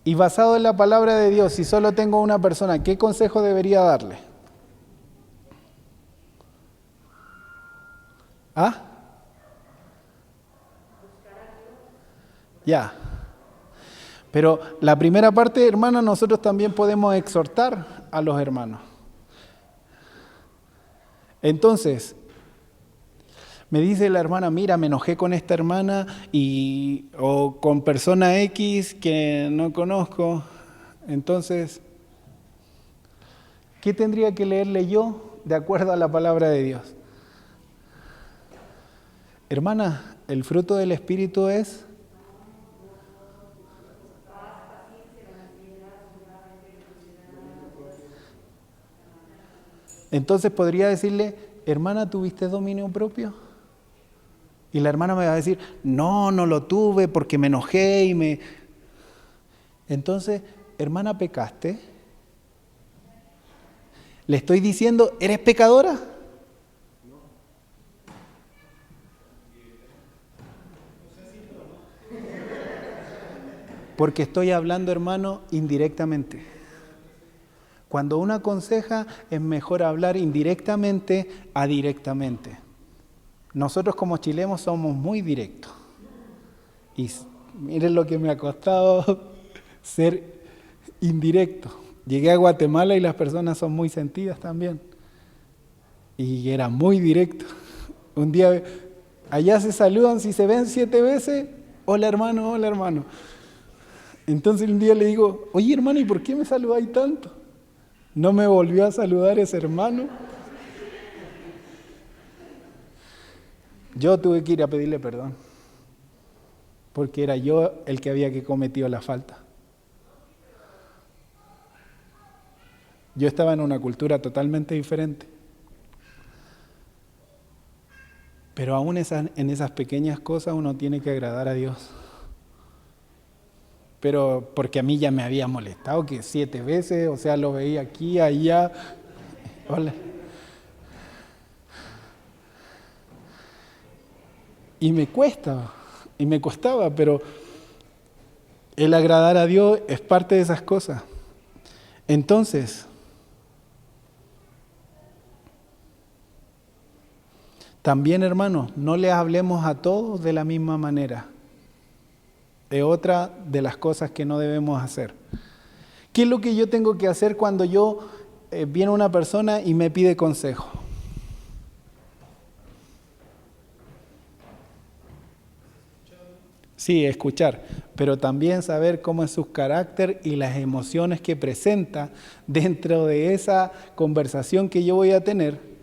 Speaker 2: Y basado en la palabra de Dios, si solo tengo una persona, ¿qué consejo debería darle? ¿Ah? Ya. Pero la primera parte, hermana, nosotros también podemos exhortar a los hermanos. Entonces, me dice la hermana, mira, me enojé con esta hermana o con persona X que no conozco. Entonces, ¿qué tendría que leerle yo de acuerdo a la palabra de Dios? Hermana, el fruto del Espíritu es... Entonces podría decirle, hermana, ¿tuviste dominio propio? Y la hermana me va a decir, no, no lo tuve porque me enojé y me... Entonces, hermana, ¿pecaste? Le estoy diciendo, ¿eres pecadora? Porque estoy hablando, hermano, indirectamente. Cuando uno aconseja, es mejor hablar indirectamente a directamente. Nosotros como chilenos somos muy directos. Y miren lo que me ha costado ser indirecto. Llegué a Guatemala y las personas son muy sentidas también. Y era muy directo. Un día, allá se saludan, si se ven 7 veces, hola hermano, hola hermano. Entonces un día le digo, oye hermano, ¿y por qué me saludáis tanto? ¿No me volvió a saludar ese hermano? Yo tuve que ir a pedirle perdón, porque era yo el que había cometido la falta. Yo estaba en una cultura totalmente diferente. Pero aún en esas pequeñas cosas uno tiene que agradar a Dios. Pero porque a mí ya me había molestado que 7 veces, o sea, lo veía aquí, allá. Hola. Y me costaba, pero el agradar a Dios es parte de esas cosas. Entonces, también, hermanos, no le hablemos a todos de la misma manera. Es otra de las cosas que no debemos hacer. ¿Qué es lo que yo tengo que hacer cuando viene una persona y me pide consejo? Sí, escuchar, pero también saber cómo es su carácter y las emociones que presenta dentro de esa conversación que yo voy a tener.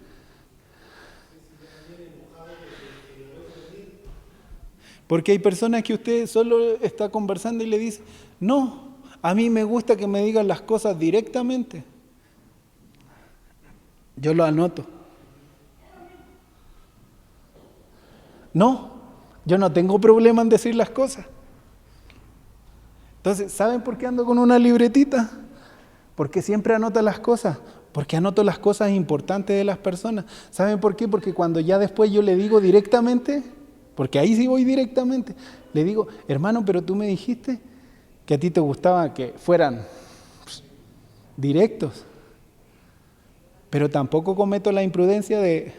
Speaker 2: Porque hay personas que usted solo está conversando y le dice, no, a mí me gusta que me digan las cosas directamente. Yo lo anoto. No, yo no tengo problema en decir las cosas. Entonces, ¿saben por qué ando con una libretita? Porque siempre anota las cosas. Porque anoto las cosas importantes de las personas. ¿Saben por qué? Porque cuando ya después yo le digo directamente, porque ahí sí voy directamente, le digo, hermano, pero tú me dijiste que a ti te gustaba que fueran directos. Pero tampoco cometo la imprudencia de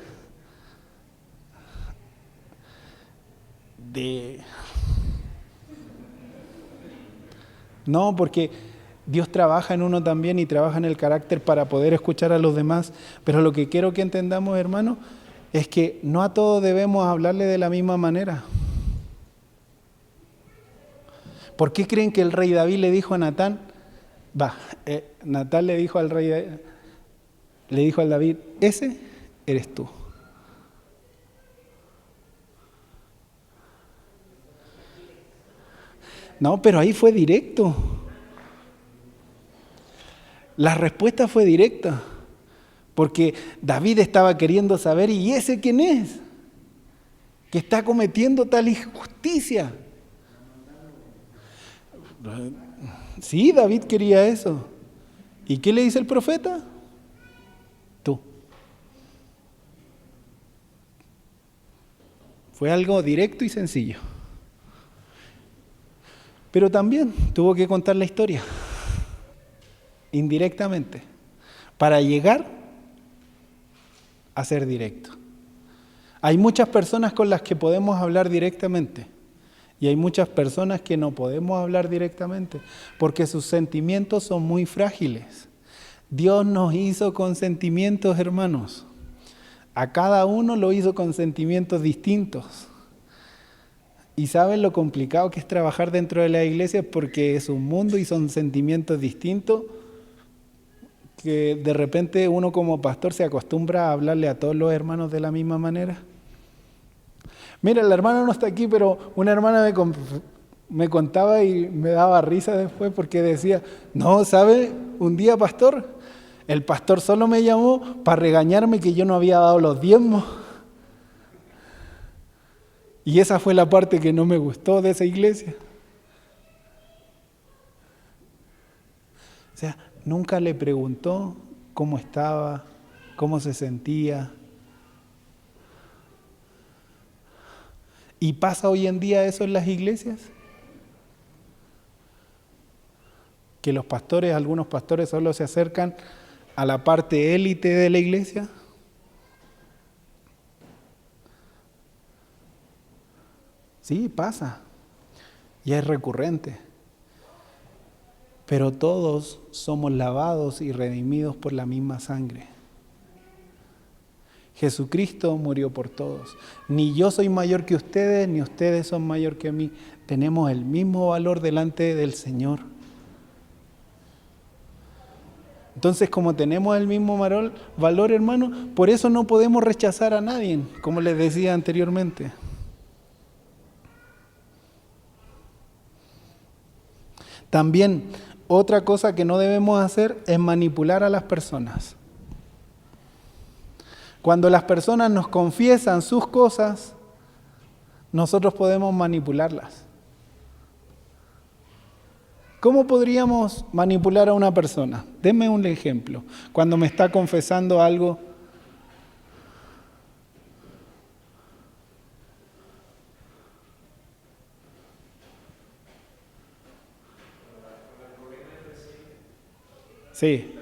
Speaker 2: no, porque Dios trabaja en uno también y trabaja en el carácter para poder escuchar a los demás. Pero lo que quiero que entendamos, hermano, es que no a todos debemos hablarle de la misma manera. ¿Por qué creen que el rey David le dijo a Natán? Natán le dijo al rey, le dijo al David, ese eres tú. No, pero ahí fue directo. La respuesta fue directa. Porque David estaba queriendo saber, ¿y ese quién es? Que está cometiendo tal injusticia. Sí, David quería eso. ¿Y qué le dice el profeta? Tú. Fue algo directo y sencillo. Pero también tuvo que contar la historia, indirectamente, para llegar a ser directo. Hay muchas personas con las que podemos hablar directamente y hay muchas personas que no podemos hablar directamente porque sus sentimientos son muy frágiles. Dios nos hizo con sentimientos, hermanos. A cada uno lo hizo con sentimientos distintos. Y saben lo complicado que es trabajar dentro de la iglesia porque es un mundo y son sentimientos distintos que de repente uno como pastor se acostumbra a hablarle a todos los hermanos de la misma manera. Mira, la hermana no está aquí, pero una hermana me contaba y me daba risa después porque decía, no, ¿sabe? Un día, pastor, el pastor solo me llamó para regañarme que yo no había dado los diezmos. Y esa fue la parte que no me gustó de esa iglesia. O sea, nunca le preguntó cómo estaba, cómo se sentía. ¿Y pasa hoy en día eso en las iglesias? Que los pastores, algunos pastores solo se acercan a la parte élite de la iglesia. Sí, pasa. Y es recurrente. Pero todos somos lavados y redimidos por la misma sangre. Jesucristo murió por todos. Ni yo soy mayor que ustedes, ni ustedes son mayor que mí. Tenemos el mismo valor delante del Señor. Entonces, como tenemos el mismo valor, hermano, por eso no podemos rechazar a nadie, como les decía anteriormente. También, otra cosa que no debemos hacer es manipular a las personas. Cuando las personas nos confiesan sus cosas, nosotros podemos manipularlas. ¿Cómo podríamos manipular a una persona? Denme un ejemplo. Cuando me está confesando algo. Sí.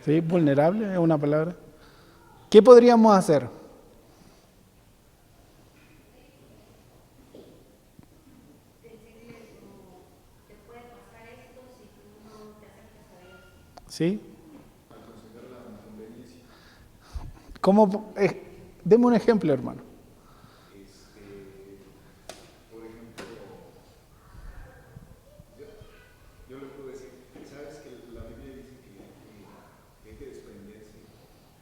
Speaker 2: Sí, vulnerable es una palabra. ¿Qué podríamos hacer? ¿Sí? ¿Cómo? Deme un ejemplo, hermano.
Speaker 3: Por ejemplo, yo le puedo decir, sabes que la Biblia dice que hay que desprenderse.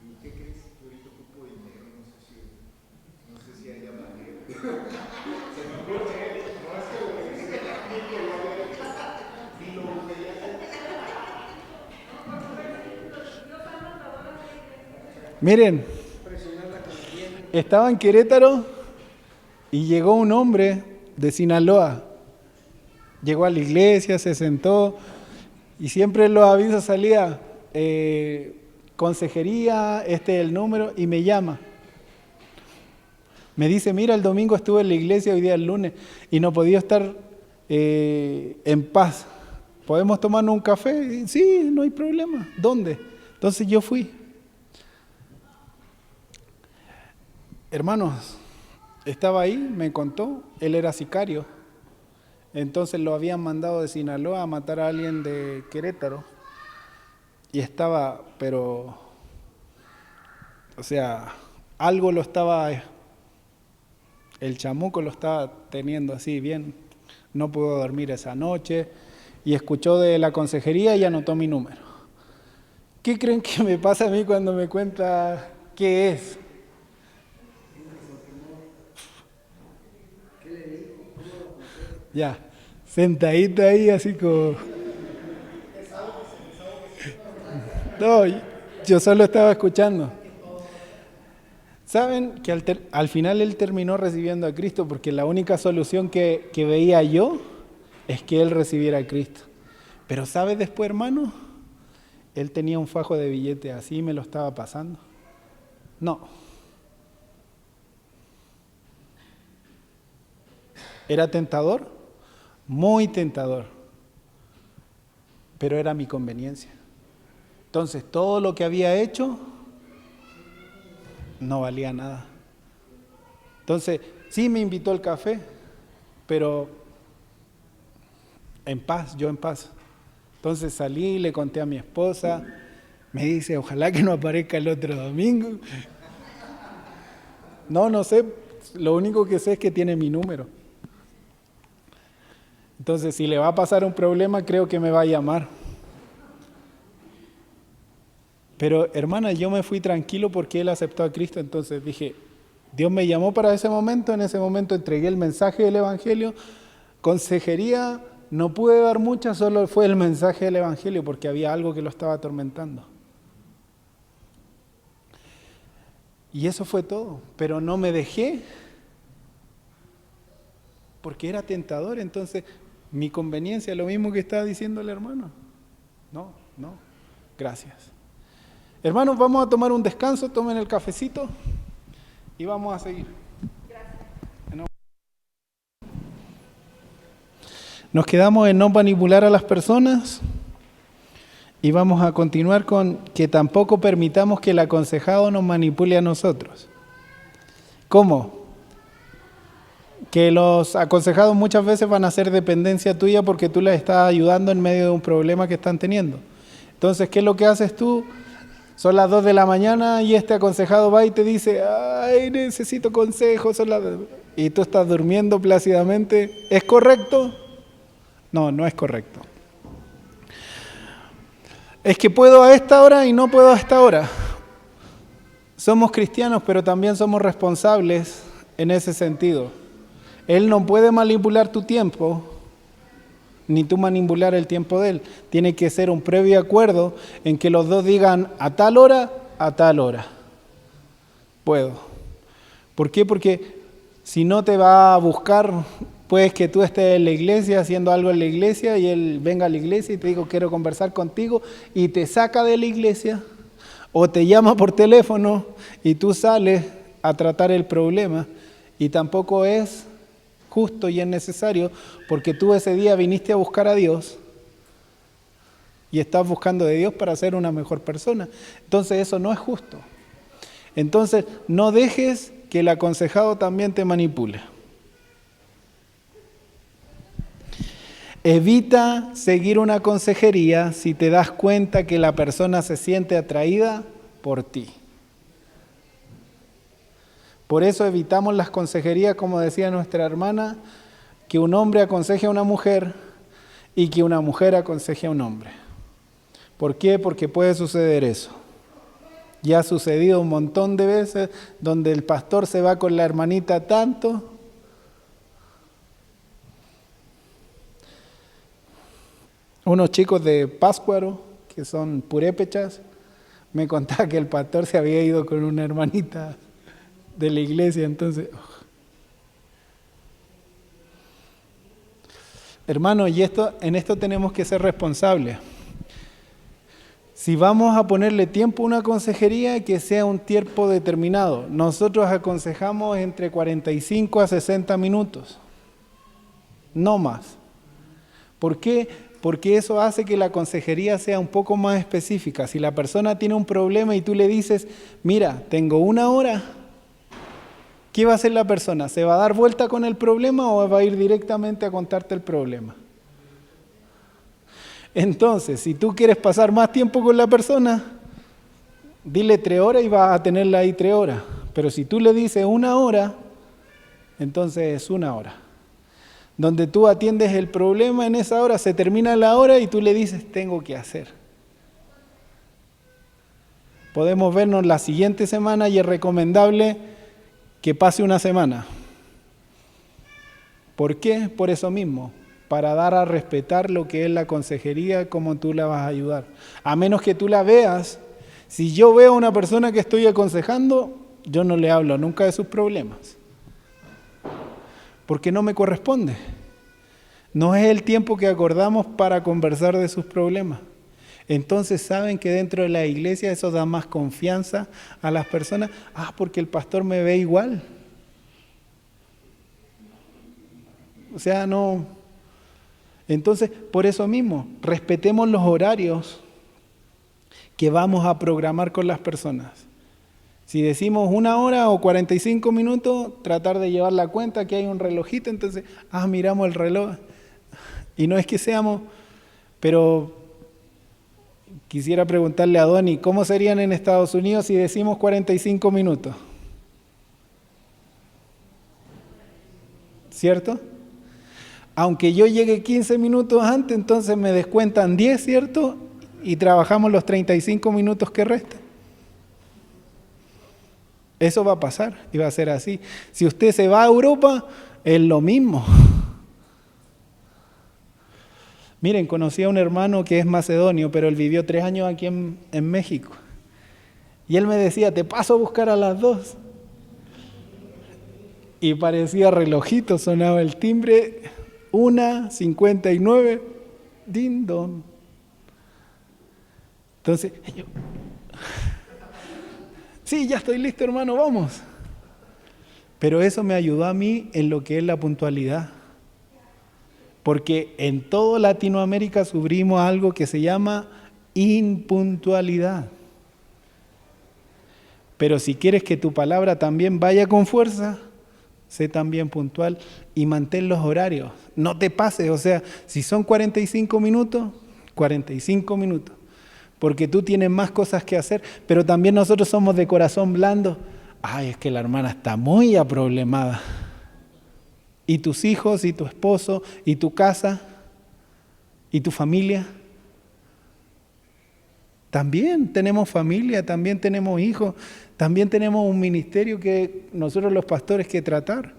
Speaker 3: ¿Y qué crees? Que ahorita ocupo dinero, no sé si haya manera. Se me ocurre, no es que lo dice, ni lo que ya
Speaker 2: Miren, estaba en Querétaro Y llegó un hombre de Sinaloa. Llegó a la iglesia, se sentó y siempre en los avisos salía consejería, este es el número, y me llama. Me dice, mira, el domingo estuve en la iglesia, hoy día es lunes, y no podía estar en paz. ¿Podemos tomarnos un café? Sí, no hay problema. ¿Dónde? Entonces yo fui. Hermanos, estaba ahí, me contó, él era sicario. Entonces lo habían mandado de Sinaloa a matar a alguien de Querétaro. Y estaba, pero, o sea, algo lo estaba, el chamuco lo estaba teniendo así bien. No pudo dormir esa noche y escuchó de la consejería y anotó mi número. ¿Qué creen que me pasa a mí cuando me cuenta qué es? Ya, sentadito ahí así como... No, yo solo estaba escuchando. ¿Saben que al final él terminó recibiendo a Cristo? Porque la única solución que veía yo es que él recibiera a Cristo. Pero ¿sabes después, hermano? Él tenía un fajo de billetes así y me lo estaba pasando. No. ¿Era tentador? Muy tentador. Pero era mi conveniencia. Entonces, todo lo que había hecho no valía nada. Entonces, sí me invitó al café, pero en paz, yo en paz. Entonces salí, le conté a mi esposa, me dice, ojalá que no aparezca el otro domingo. No sé, lo único que sé es que tiene mi número. Entonces, si le va a pasar un problema, creo que me va a llamar. Pero, hermana, yo me fui tranquilo porque él aceptó a Cristo. Entonces dije, Dios me llamó para ese momento. En ese momento entregué el mensaje del Evangelio. Consejería, no pude dar mucha, solo fue el mensaje del Evangelio porque había algo que lo estaba atormentando. Y eso fue todo. Pero no me dejé porque era tentador. Entonces, mi conveniencia, lo mismo que estaba diciendo el hermano. No, gracias. Hermanos, vamos a tomar un descanso, tomen el cafecito y vamos a seguir. Gracias. Nos quedamos en no manipular a las personas y vamos a continuar con que tampoco permitamos que el aconsejado nos manipule a nosotros. ¿Cómo? Que los aconsejados muchas veces van a ser dependencia tuya porque tú les estás ayudando en medio de un problema que están teniendo. Entonces, ¿qué es lo que haces tú? Son las 2 de la mañana y este aconsejado va y te dice, ay, necesito consejo, y tú estás durmiendo plácidamente. ¿Es correcto? No es correcto. Es que puedo a esta hora y no puedo a esta hora. Somos cristianos, pero también somos responsables en ese sentido. Él no puede manipular tu tiempo, ni tú manipular el tiempo de él. Tiene que ser un previo acuerdo en que los dos digan a tal hora. Puedo. ¿Por qué? Porque si no te va a buscar, puedes que tú estés en la iglesia haciendo algo en la iglesia y él venga a la iglesia y te diga quiero conversar contigo y te saca de la iglesia o te llama por teléfono y tú sales a tratar el problema y tampoco es justo y es necesario porque tú ese día viniste a buscar a Dios y estás buscando de Dios para ser una mejor persona. Entonces eso no es justo. Entonces no dejes que el aconsejado también te manipule. Evita seguir una consejería si te das cuenta que la persona se siente atraída por ti. Por eso evitamos las consejerías, como decía nuestra hermana, que un hombre aconseje a una mujer y que una mujer aconseje a un hombre. ¿Por qué? Porque puede suceder eso. Ya ha sucedido un montón de veces donde el pastor se va con la hermanita tanto. Unos chicos de Páscuaro, que son purépechas, me contaba que el pastor se había ido con una hermanita de la iglesia, entonces Hermano, y en esto tenemos que ser responsables. Si vamos a ponerle tiempo a una consejería, que sea un tiempo determinado. Nosotros aconsejamos entre 45 a 60 minutos, no más. ¿Por qué? Porque eso hace que la consejería sea un poco más específica. Si la persona tiene un problema y tú le dices, mira, tengo 1 hora, ¿qué va a hacer la persona? ¿Se va a dar vuelta con el problema o va a ir directamente a contarte el problema? Entonces, si tú quieres pasar más tiempo con la persona, dile 3 horas y vas a tenerla ahí 3 horas. Pero si tú le dices 1 hora, entonces es 1 hora. Donde tú atiendes el problema en esa hora, se termina la hora y tú le dices, tengo que hacer. Podemos vernos la siguiente semana y es recomendable que pase 1 semana. ¿Por qué? Por eso mismo, para dar a respetar lo que es la consejería, cómo tú la vas a ayudar. A menos que tú la veas, si yo veo a una persona que estoy aconsejando, yo no le hablo nunca de sus problemas. Porque no me corresponde. No es el tiempo que acordamos para conversar de sus problemas. Entonces saben que dentro de la iglesia eso da más confianza a las personas. Porque el pastor me ve igual. O sea, no. Entonces, por eso mismo, respetemos los horarios que vamos a programar con las personas. Si decimos 1 hora o 45 minutos, tratar de llevar la cuenta que hay un relojito, entonces, miramos el reloj. Y no es que seamos, pero quisiera preguntarle a Donny, ¿cómo serían en Estados Unidos si decimos 45 minutos? ¿Cierto? Aunque yo llegue 15 minutos antes, entonces me descuentan 10, ¿cierto? Y trabajamos los 35 minutos que restan. Eso va a pasar y va a ser así. Si usted se va a Europa, es lo mismo. Miren, conocí a un hermano que es macedonio, pero él vivió 3 años aquí en México. Y él me decía, te paso a buscar a las 2. Y parecía relojito, sonaba el timbre, 1:59, din don. Entonces, yo, sí, ya estoy listo, hermano, vamos. Pero eso me ayudó a mí en lo que es la puntualidad. Porque en toda Latinoamérica sufrimos algo que se llama impuntualidad. Pero si quieres que tu palabra también vaya con fuerza, sé también puntual y mantén los horarios. No te pases, o sea, si son 45 minutos, 45 minutos. Porque tú tienes más cosas que hacer, pero también nosotros somos de corazón blando. Es que la hermana está muy aproblemada. ¿Y tus hijos, y tu esposo, y tu casa, y tu familia? También tenemos familia, también tenemos hijos, también tenemos un ministerio que nosotros los pastores que tratar,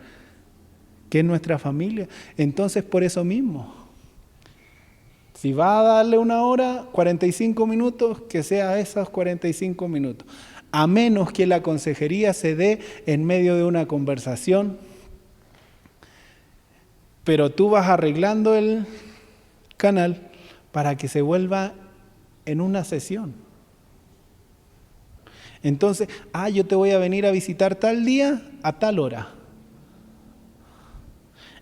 Speaker 2: que es nuestra familia. Entonces, por eso mismo, si va a darle 1 hora, 45 minutos, que sea esos 45 minutos. A menos que la consejería se dé en medio de una conversación, pero tú vas arreglando el canal para que se vuelva en una sesión. Entonces, yo te voy a venir a visitar tal día a tal hora.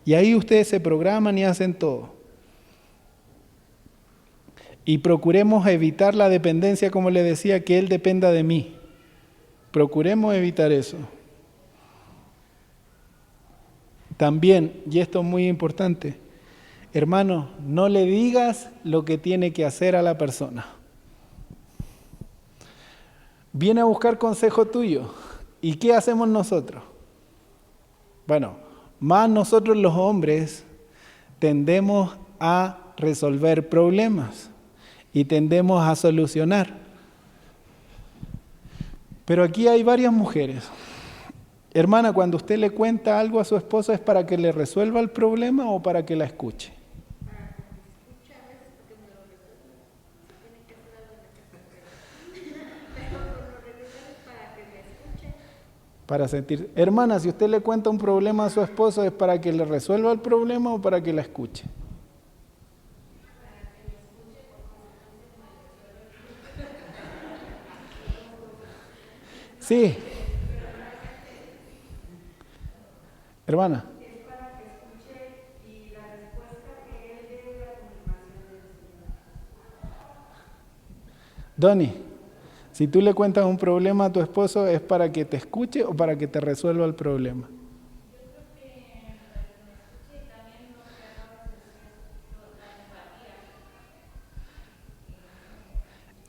Speaker 2: Y ahí ustedes se programan y hacen todo. Y procuremos evitar la dependencia, como le decía, que él dependa de mí. Procuremos evitar eso. También, y esto es muy importante, hermano, no le digas lo que tiene que hacer a la persona. Viene a buscar consejo tuyo. ¿Y qué hacemos nosotros? Bueno, más nosotros los hombres tendemos a resolver problemas y tendemos a solucionar. Pero aquí hay varias mujeres. Hermana, cuando usted le cuenta algo a su esposa, ¿es para que le resuelva el problema o para que la escuche? Para sentir. Hermana, si usted le cuenta un problema a su esposo, ¿es para que le resuelva el problema o para que la escuche? Sí. Hermana.
Speaker 5: Es para que escuche y la respuesta que él dé es la confirmación del Señor.
Speaker 2: Donny, si tú le cuentas un problema a tu esposo, ¿es para que te escuche o para que te resuelva el problema?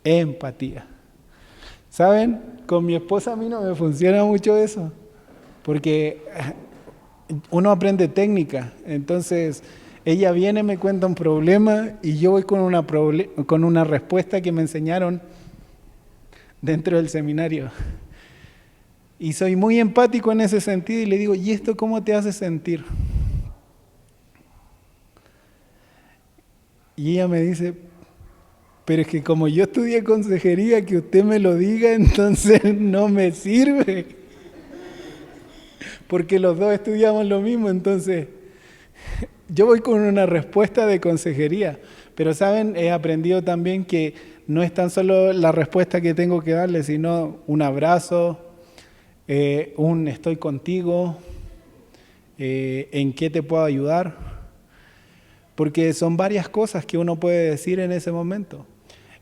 Speaker 2: Empatía. ¿Saben? Con mi esposa a mí no me funciona mucho eso, porque uno aprende técnica. Entonces, ella viene, me cuenta un problema y yo voy con una respuesta que me enseñaron dentro del seminario. Y soy muy empático en ese sentido y le digo, ¿y esto cómo te hace sentir? Y ella me dice, pero es que como yo estudié consejería, que usted me lo diga, entonces no me sirve. Porque los dos estudiamos lo mismo, entonces yo voy con una respuesta de consejería. Pero saben, he aprendido también que no es tan solo la respuesta que tengo que darle, sino un abrazo, un estoy contigo, en qué te puedo ayudar. Porque son varias cosas que uno puede decir en ese momento.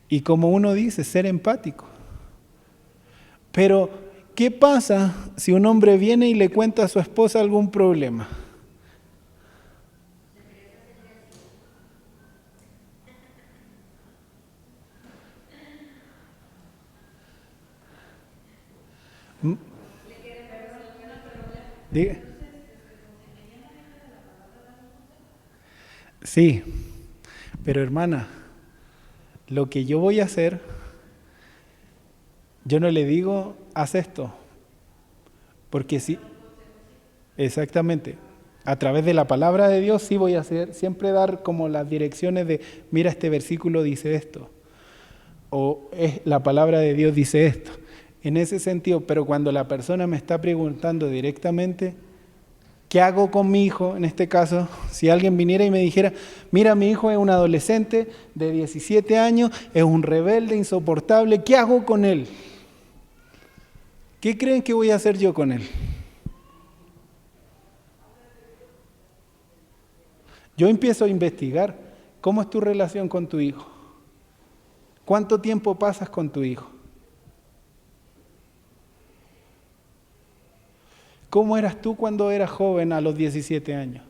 Speaker 2: Y como uno dice, ser empático. Pero, ¿qué pasa si un hombre viene y le cuenta a su esposa algún problema? ¿Diga? Sí, pero hermana, lo que yo voy a hacer, yo no le digo, haz esto, porque sí, exactamente, a través de la palabra de Dios sí voy a hacer, siempre dar como las direcciones de, mira, este versículo dice esto, o la palabra de Dios dice esto, en ese sentido, pero cuando la persona me está preguntando directamente, ¿qué hago con mi hijo? En este caso, si alguien viniera y me dijera, mira, mi hijo es un adolescente de 17 años, es un rebelde insoportable, ¿qué hago con él? ¿Qué creen que voy a hacer yo con él? Yo empiezo a investigar, ¿cómo es tu relación con tu hijo? ¿Cuánto tiempo pasas con tu hijo? ¿Cómo eras tú cuando eras joven a los 17 años?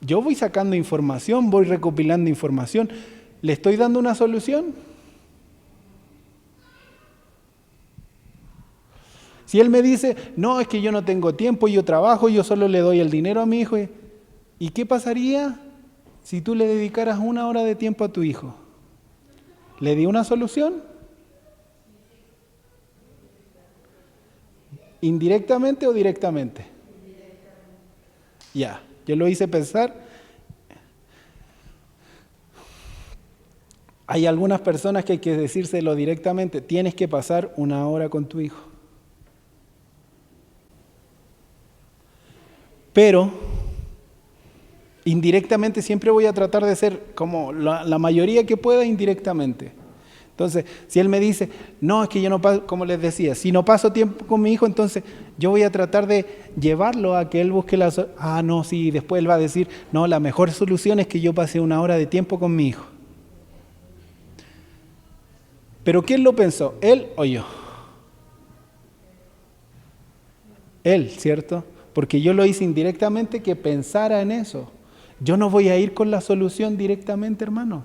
Speaker 2: Yo voy sacando información, voy recopilando información. ¿Le estoy dando una solución? Si él me dice, no, es que yo no tengo tiempo, yo trabajo, yo solo le doy el dinero a mi hijo. ¿Y qué pasaría si tú le dedicaras 1 hora de tiempo a tu hijo? ¿Le di una solución? ¿Indirectamente o directamente? Ya, yo lo hice pensar. Hay algunas personas que hay que decírselo directamente, tienes que pasar 1 hora con tu hijo. Pero, indirectamente siempre voy a tratar de ser como la mayoría que pueda indirectamente. Entonces, si él me dice, no, es que yo no paso, como les decía, si no paso tiempo con mi hijo, entonces yo voy a tratar de llevarlo a que él busque la solución. Ah, no, sí, después él va a decir, no, la mejor solución es que yo pase 1 hora de tiempo con mi hijo. ¿Pero quién lo pensó? ¿Él o yo? Él, ¿cierto? Porque yo lo hice indirectamente que pensara en eso. Yo no voy a ir con la solución directamente, hermano.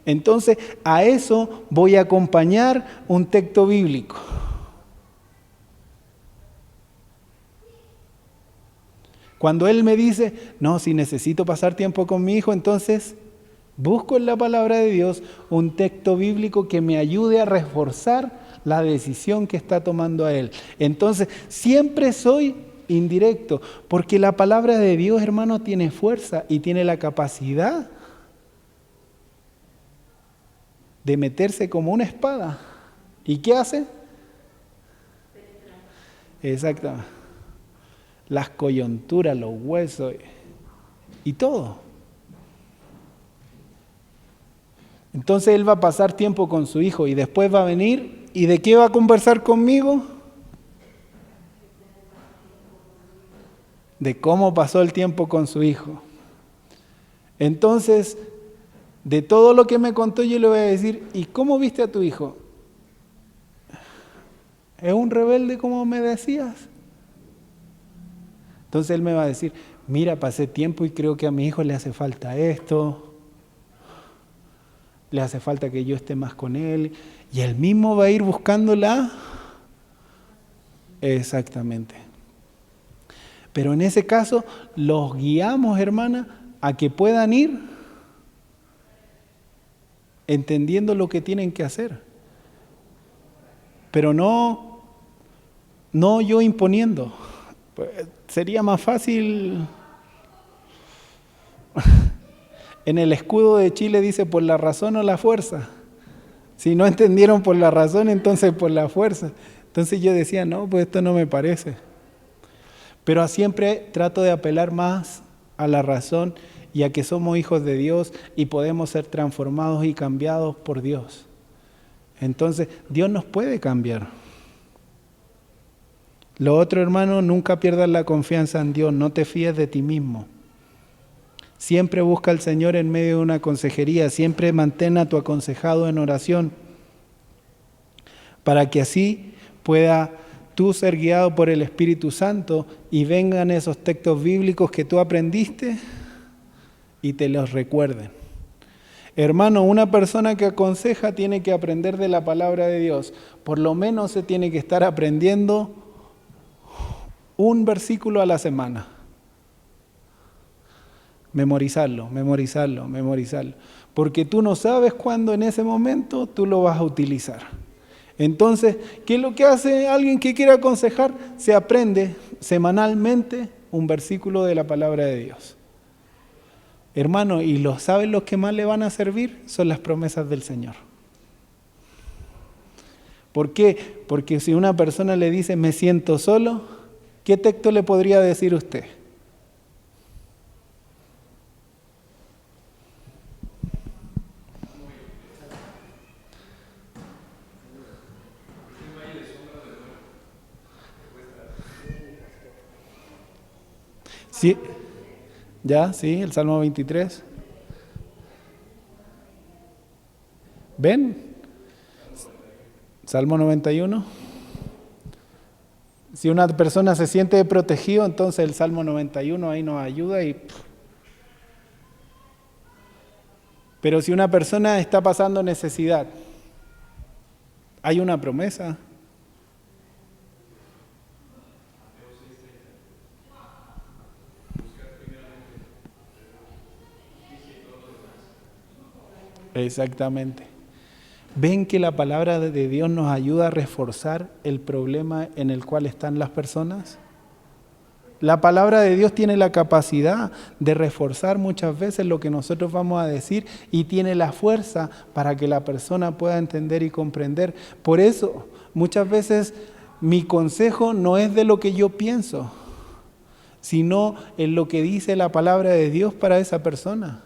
Speaker 2: Entonces, a eso voy a acompañar un texto bíblico. Cuando él me dice, no, si necesito pasar tiempo con mi hijo, entonces busco en la palabra de Dios un texto bíblico que me ayude a reforzar la decisión que está tomando a él. Entonces, siempre soy indirecto, porque la palabra de Dios, hermano, tiene fuerza y tiene la capacidad de meterse como una espada. ¿Y qué hace? Exactamente. Las coyunturas, los huesos y todo. Entonces él va a pasar tiempo con su hijo y después va a venir y ¿de qué va a conversar conmigo? De cómo pasó el tiempo con su hijo. Entonces, de todo lo que me contó yo le voy a decir, ¿y cómo viste a tu hijo? ¿Es un rebelde como me decías? Entonces él me va a decir, mira, pasé tiempo y creo que a mi hijo le hace falta esto, le hace falta que yo esté más con él, y él mismo va a ir buscándola. Exactamente. Pero en ese caso los guiamos, hermana, a que puedan ir entendiendo lo que tienen que hacer. Pero no yo imponiendo. Sería más fácil. En el escudo de Chile dice por la razón o la fuerza. Si no entendieron por la razón, entonces por la fuerza. Entonces yo decía, no, pues esto no me parece. Pero siempre trato de apelar más a la razón y a que somos hijos de Dios y podemos ser transformados y cambiados por Dios. Entonces, Dios nos puede cambiar. Lo otro, hermano, nunca pierdas la confianza en Dios, no te fíes de ti mismo. Siempre busca al Señor en medio de una consejería, siempre mantén a tu aconsejado en oración, para que así pueda tú ser guiado por el Espíritu Santo y vengan esos textos bíblicos que tú aprendiste y te los recuerden. Hermano, una persona que aconseja tiene que aprender de la palabra de Dios. Por lo menos se tiene que estar aprendiendo un versículo a la semana. Memorizarlo. Porque tú no sabes cuándo en ese momento tú lo vas a utilizar. Entonces, ¿qué es lo que hace alguien que quiere aconsejar? Se aprende semanalmente un versículo de la palabra de Dios. Hermano, ¿y saben los que más le van a servir? Son las promesas del Señor. ¿Por qué? Porque si una persona le dice, me siento solo, ¿qué texto le podría decir usted? Sí, ya, sí, el Salmo 23. ¿Ven? Salmo 91. Si una persona se siente protegido, entonces el Salmo 91 ahí nos ayuda. Pero si una persona está pasando necesidad, hay una promesa. Exactamente. ¿Ven que la palabra de Dios nos ayuda a reforzar el problema en el cual están las personas? La palabra de Dios tiene la capacidad de reforzar muchas veces lo que nosotros vamos a decir y tiene la fuerza para que la persona pueda entender y comprender. Por eso, muchas veces mi consejo no es de lo que yo pienso, sino en lo que dice la palabra de Dios para esa persona.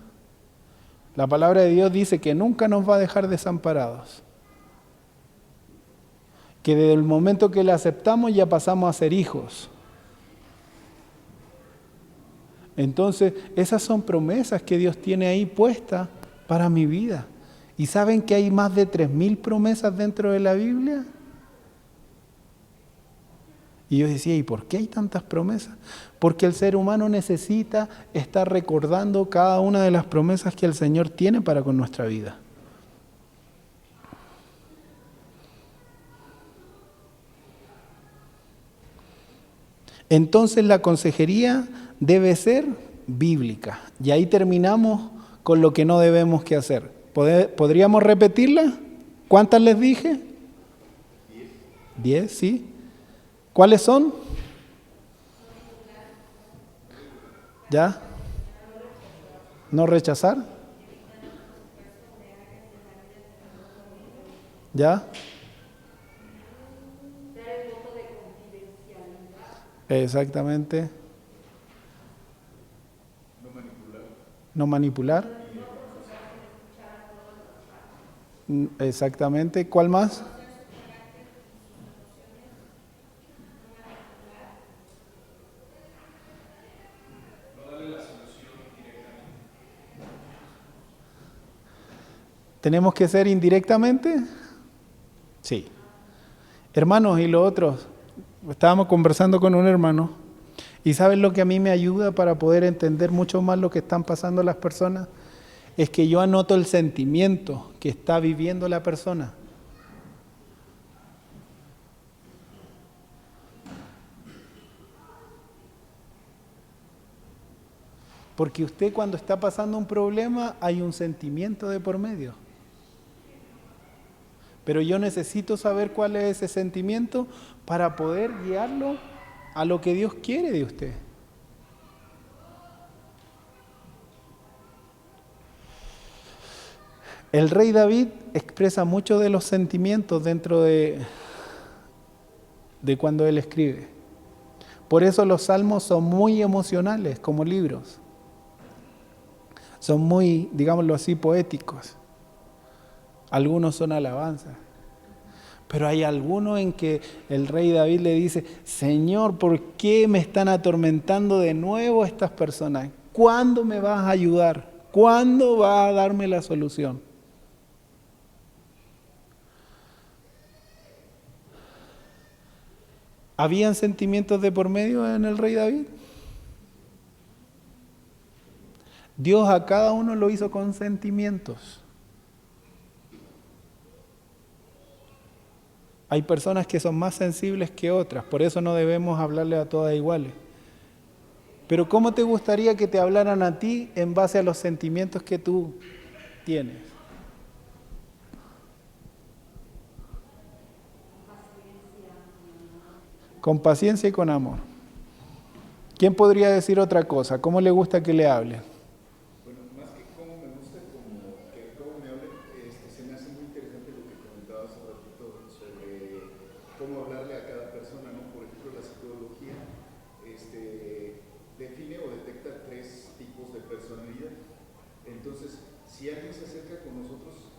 Speaker 2: La palabra de Dios dice que nunca nos va a dejar desamparados. Que desde el momento que la aceptamos ya pasamos a ser hijos. Entonces, esas son promesas que Dios tiene ahí puestas para mi vida. ¿Y saben que hay más de 3.000 promesas dentro de la Biblia? Y yo decía, ¿y por qué hay tantas promesas? Porque el ser humano necesita estar recordando cada una de las promesas que el Señor tiene para con nuestra vida. Entonces la consejería debe ser bíblica. Y ahí terminamos con lo que no debemos que hacer. ¿Podríamos repetirla? ¿Cuántas les dije? 10, ¿sí? ¿Cuáles son? ¿Ya? ¿No rechazar? ¿Ya? Exactamente. No manipular. Exactamente. ¿Cuál más? ¿Tenemos que ser indirectamente? Sí. Hermanos, y los otros, estábamos conversando con un hermano, y ¿saben lo que a mí me ayuda para poder entender mucho más lo que están pasando las personas? Es que yo anoto el sentimiento que está viviendo la persona. Porque usted cuando está pasando un problema hay un sentimiento de por medio. Pero yo necesito saber cuál es ese sentimiento para poder guiarlo a lo que Dios quiere de usted. El rey David expresa muchos de los sentimientos dentro de cuando él escribe. Por eso los salmos son muy emocionales como libros. Son muy, digámoslo así, poéticos. Algunos son alabanzas. Pero hay algunos en que el rey David le dice, Señor, ¿por qué me están atormentando de nuevo estas personas? ¿Cuándo me vas a ayudar? ¿Cuándo vas a darme la solución? ¿Habían sentimientos de por medio en el rey David? Dios a cada uno lo hizo con sentimientos. Hay personas que son más sensibles que otras, por eso no debemos hablarle a todas iguales. Pero ¿cómo te gustaría que te hablaran a ti en base a los sentimientos que tú tienes? Con paciencia y con amor. ¿Quién podría decir otra cosa? ¿Cómo le gusta que le hablen?
Speaker 3: Bueno, más que cómo me gusta, como que cómo me hablen, se me hace muy interesante lo que comentaba hace ratito sobre cómo hablarle a cada persona, ¿no? Por ejemplo, la psicología define o detecta 3 tipos de personalidad. Entonces, si alguien se acerca con nosotros,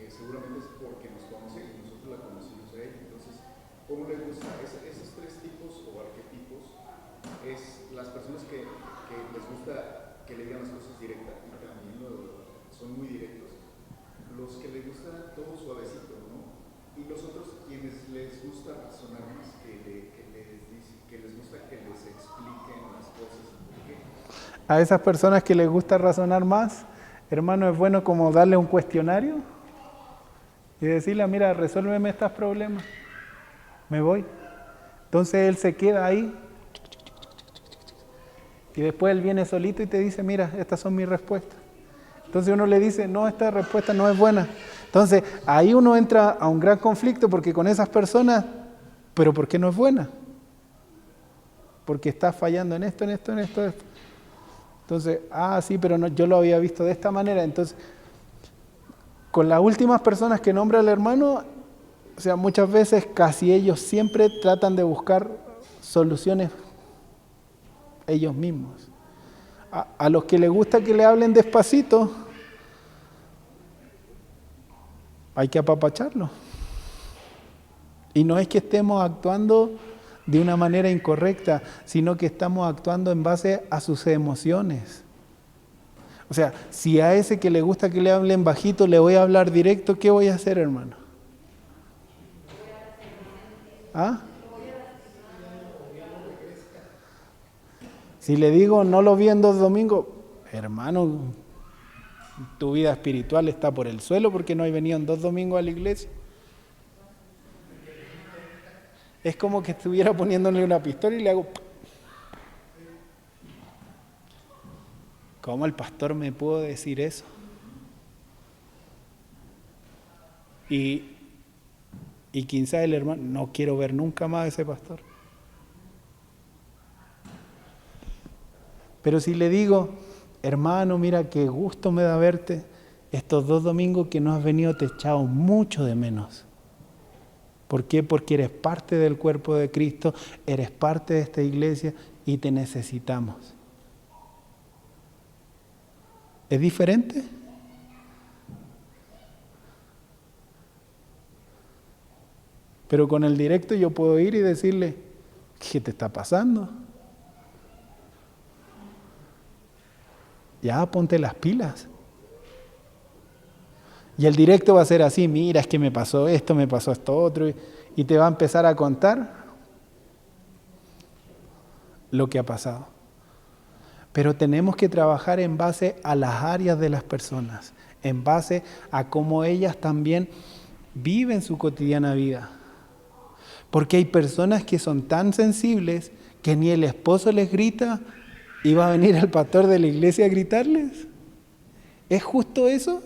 Speaker 3: seguramente es porque nos conoce y nosotros la conocemos a ella. Entonces, ¿cómo le gusta? Esos 3 tipos o arquetipos es las personas que les gusta que le digan las cosas directas y también son muy directos. Los que les gusta todo suavecito, ¿no? Y los otros quienes les gusta razonar más, que les gusta que les expliquen las cosas. ¿Por qué?
Speaker 2: A esas personas que les gusta razonar más, hermano, es bueno como darle un cuestionario y decirle, mira, resuélveme estos problemas. Me voy. Entonces él se queda ahí y después él viene solito y te dice, mira, estas son mis respuestas. Entonces uno le dice, no, esta respuesta no es buena. Entonces ahí uno entra a un gran conflicto porque con esas personas, pero ¿por qué no es buena? Porque está fallando en esto, en esto, en esto, en esto. Entonces, sí, pero no, yo lo había visto de esta manera. Entonces, con las últimas personas que nombra el hermano, o sea, muchas veces casi ellos siempre tratan de buscar soluciones ellos mismos. A los que les gusta que le hablen despacito, hay que apapacharlo. Y no es que estemos actuando de una manera incorrecta, sino que estamos actuando en base a sus emociones. O sea, si a ese que le gusta que le hablen bajito le voy a hablar directo, ¿qué voy a hacer, hermano? ¿Ah? Si le digo, no lo vi en 2 domingos, hermano, tu vida espiritual está por el suelo porque no hay venido en 2 domingos a la iglesia. Es como que estuviera poniéndole una pistola y le hago... ¿Cómo el pastor me pudo decir eso? Y quizá el hermano, no quiero ver nunca más a ese pastor. Pero si le digo, hermano, mira qué gusto me da verte, estos 2 domingos que no has venido te he echado mucho de menos. ¿Por qué? Porque eres parte del cuerpo de Cristo, eres parte de esta iglesia y te necesitamos. ¿Es diferente? Pero con el directo yo puedo ir y decirle, ¿qué te está pasando? Ya, ponte las pilas. Y el directo va a ser así, mira, es que me pasó esto otro, y te va a empezar a contar lo que ha pasado. Pero tenemos que trabajar en base a las áreas de las personas, en base a cómo ellas también viven su cotidiana vida. Porque hay personas que son tan sensibles que ni el esposo les grita y va a venir el pastor de la iglesia a gritarles. ¿Es justo eso?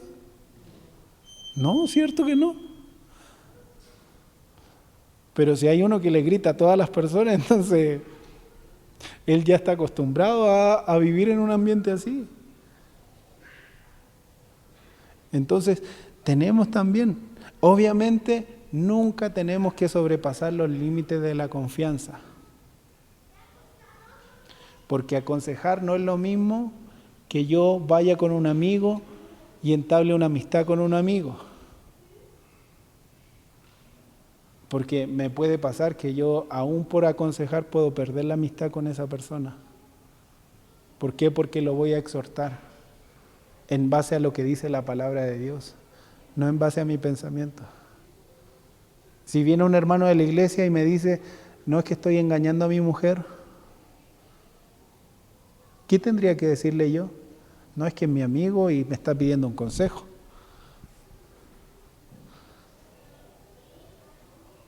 Speaker 2: No, cierto que no. Pero si hay uno que le grita a todas las personas, entonces él ya está acostumbrado a vivir en un ambiente así. Entonces, tenemos también, obviamente, nunca tenemos que sobrepasar los límites de la confianza. Porque aconsejar no es lo mismo que yo vaya con un amigo y entable una amistad con un amigo. Porque me puede pasar que yo, aún por aconsejar, puedo perder la amistad con esa persona. ¿Por qué? Porque lo voy a exhortar en base a lo que dice la palabra de Dios, no en base a mi pensamiento. Si viene un hermano de la iglesia y me dice, no, es que estoy engañando a mi mujer, ¿qué tendría que decirle yo? No, es que es mi amigo y me está pidiendo un consejo.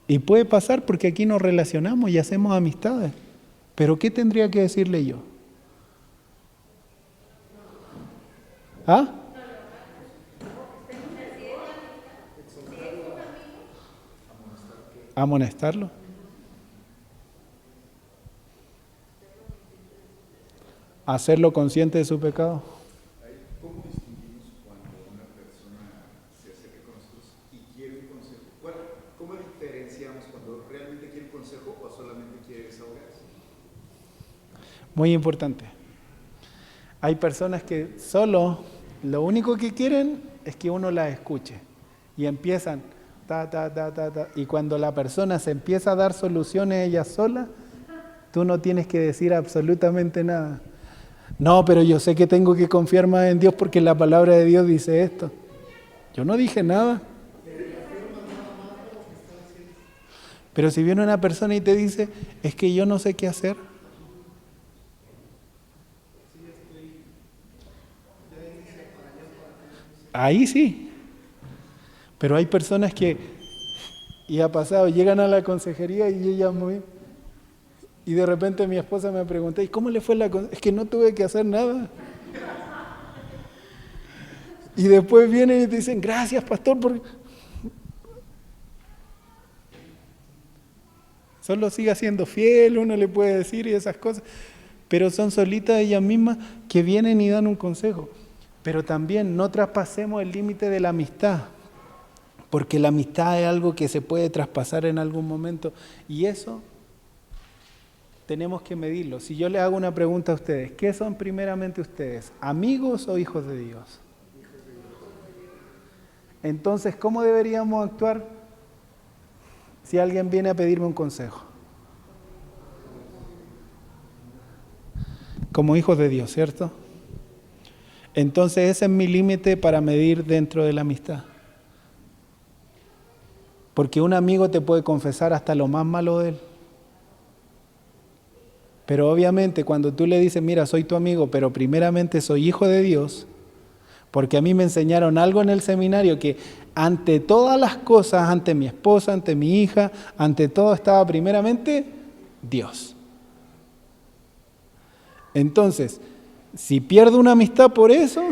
Speaker 2: Y puede pasar porque aquí nos relacionamos y hacemos amistades. Pero ¿qué tendría que decirle yo? ¿Ah? ¿Amonestarlo? ¿Hacerlo consciente de su pecado?
Speaker 3: ¿Cómo distinguimos cuando una persona se acerca con nosotros y quiere un consejo? Bueno, ¿cómo diferenciamos cuando realmente quiere un consejo o solamente quiere desahogarse?
Speaker 2: Muy importante. Hay personas que solo lo único que quieren es que uno las escuche y empiezan y cuando la persona se empieza a dar soluciones ella sola, tú no tienes que decir absolutamente nada. No, pero yo sé que tengo que confiar más en Dios porque la palabra de Dios dice esto. Yo no dije nada. Pero si viene una persona y te dice, es que yo no sé qué hacer. Ahí sí. Pero hay personas que, y ha pasado, llegan a la consejería y ella muy... Y de repente mi esposa me pregunta, ¿y cómo le fue la consejería? Es que no tuve que hacer nada. Y después vienen y te dicen, gracias pastor, porque... Solo siga siendo fiel, uno le puede decir y esas cosas. Pero son solitas ellas mismas que vienen y dan un consejo. Pero también no traspasemos el límite de la amistad. Porque la amistad es algo que se puede traspasar en algún momento. Y eso tenemos que medirlo. Si yo les hago una pregunta a ustedes, ¿qué son primeramente ustedes? ¿Amigos o hijos de Dios? Entonces, ¿cómo deberíamos actuar si alguien viene a pedirme un consejo? Como hijos de Dios, ¿cierto? Entonces ese es mi límite para medir dentro de la amistad. Porque un amigo te puede confesar hasta lo más malo de él. Pero obviamente cuando tú le dices, mira, soy tu amigo, pero primeramente soy hijo de Dios, porque a mí me enseñaron algo en el seminario que ante todas las cosas, ante mi esposa, ante mi hija, ante todo estaba primeramente Dios. Entonces, si pierdo una amistad por eso,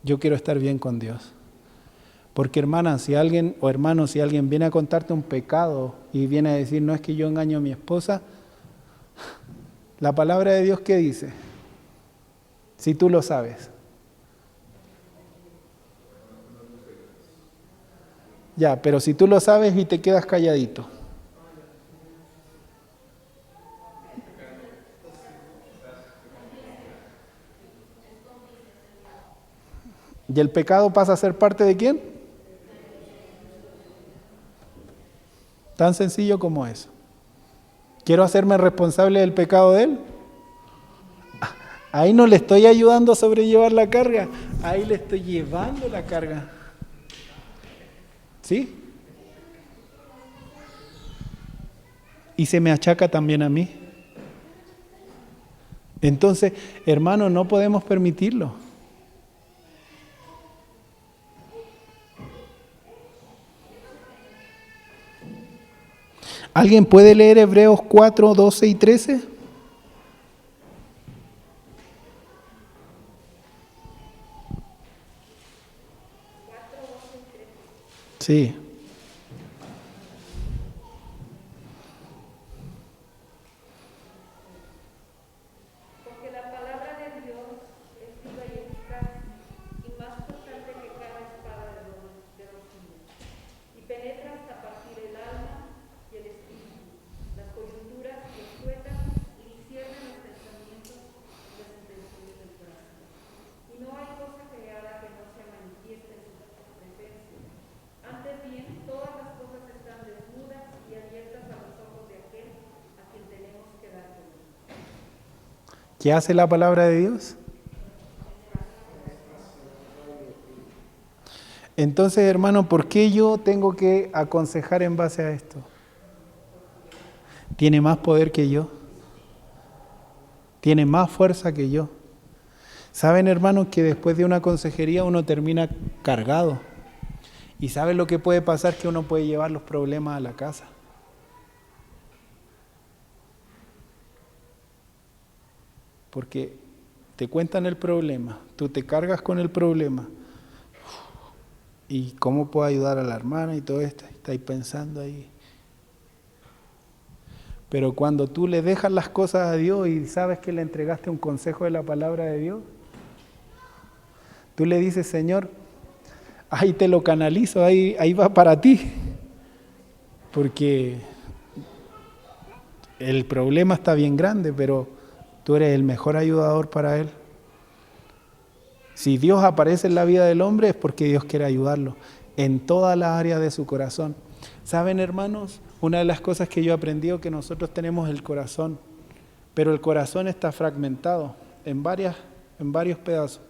Speaker 2: yo quiero estar bien con Dios. Porque hermana, si alguien, o hermano, si alguien viene a contarte un pecado y viene a decir, no es que yo engaño a mi esposa, la palabra de Dios, ¿qué dice? Si tú lo sabes. Ya, pero si tú lo sabes y te quedas calladito. ¿Y el pecado pasa a ser parte de quién? Tan sencillo como eso. ¿Quiero hacerme responsable del pecado de él? Ahí no le estoy ayudando a sobrellevar la carga, ahí le estoy llevando la carga. ¿Sí? Y se me achaca también a mí. Entonces, hermanos, no podemos permitirlo. ¿Alguien puede leer Hebreos 4, 12 y 13? Sí.
Speaker 5: Porque la palabra de Dios es viva y eficaz y más cortante que cada espada de dos filos, y penetra hasta partir el alma y el espíritu, las coyunturas y los tuétanos, y discierne los pensamientos y las intenciones del corazón. Y no hay cosa creada que no sea manifiesta en su presencia. Antes bien, todas las cosas están desnudas y abiertas a los ojos de aquel a quien tenemos que dar cuenta.
Speaker 2: ¿Qué hace la palabra de Dios? Entonces, hermano, ¿por qué yo tengo que aconsejar en base a esto? Tiene más poder que yo. Tiene más fuerza que yo. ¿Saben, hermanos, que después de una consejería uno termina cargado? ¿Y saben lo que puede pasar? Que uno puede llevar los problemas a la casa. Porque te cuentan el problema, tú te cargas con el problema. ¿Y cómo puedo ayudar a la hermana y todo esto? Estáis pensando ahí. Pero cuando tú le dejas las cosas a Dios y sabes que le entregaste un consejo de la palabra de Dios, tú le dices, Señor, ahí te lo canalizo, ahí va para ti. Porque el problema está bien grande, pero tú eres el mejor ayudador para él. Si Dios aparece en la vida del hombre es porque Dios quiere ayudarlo en todas las áreas de su corazón. ¿Saben, hermanos? Una de las cosas que yo he aprendido es que nosotros tenemos el corazón, pero el corazón está fragmentado en varios pedazos.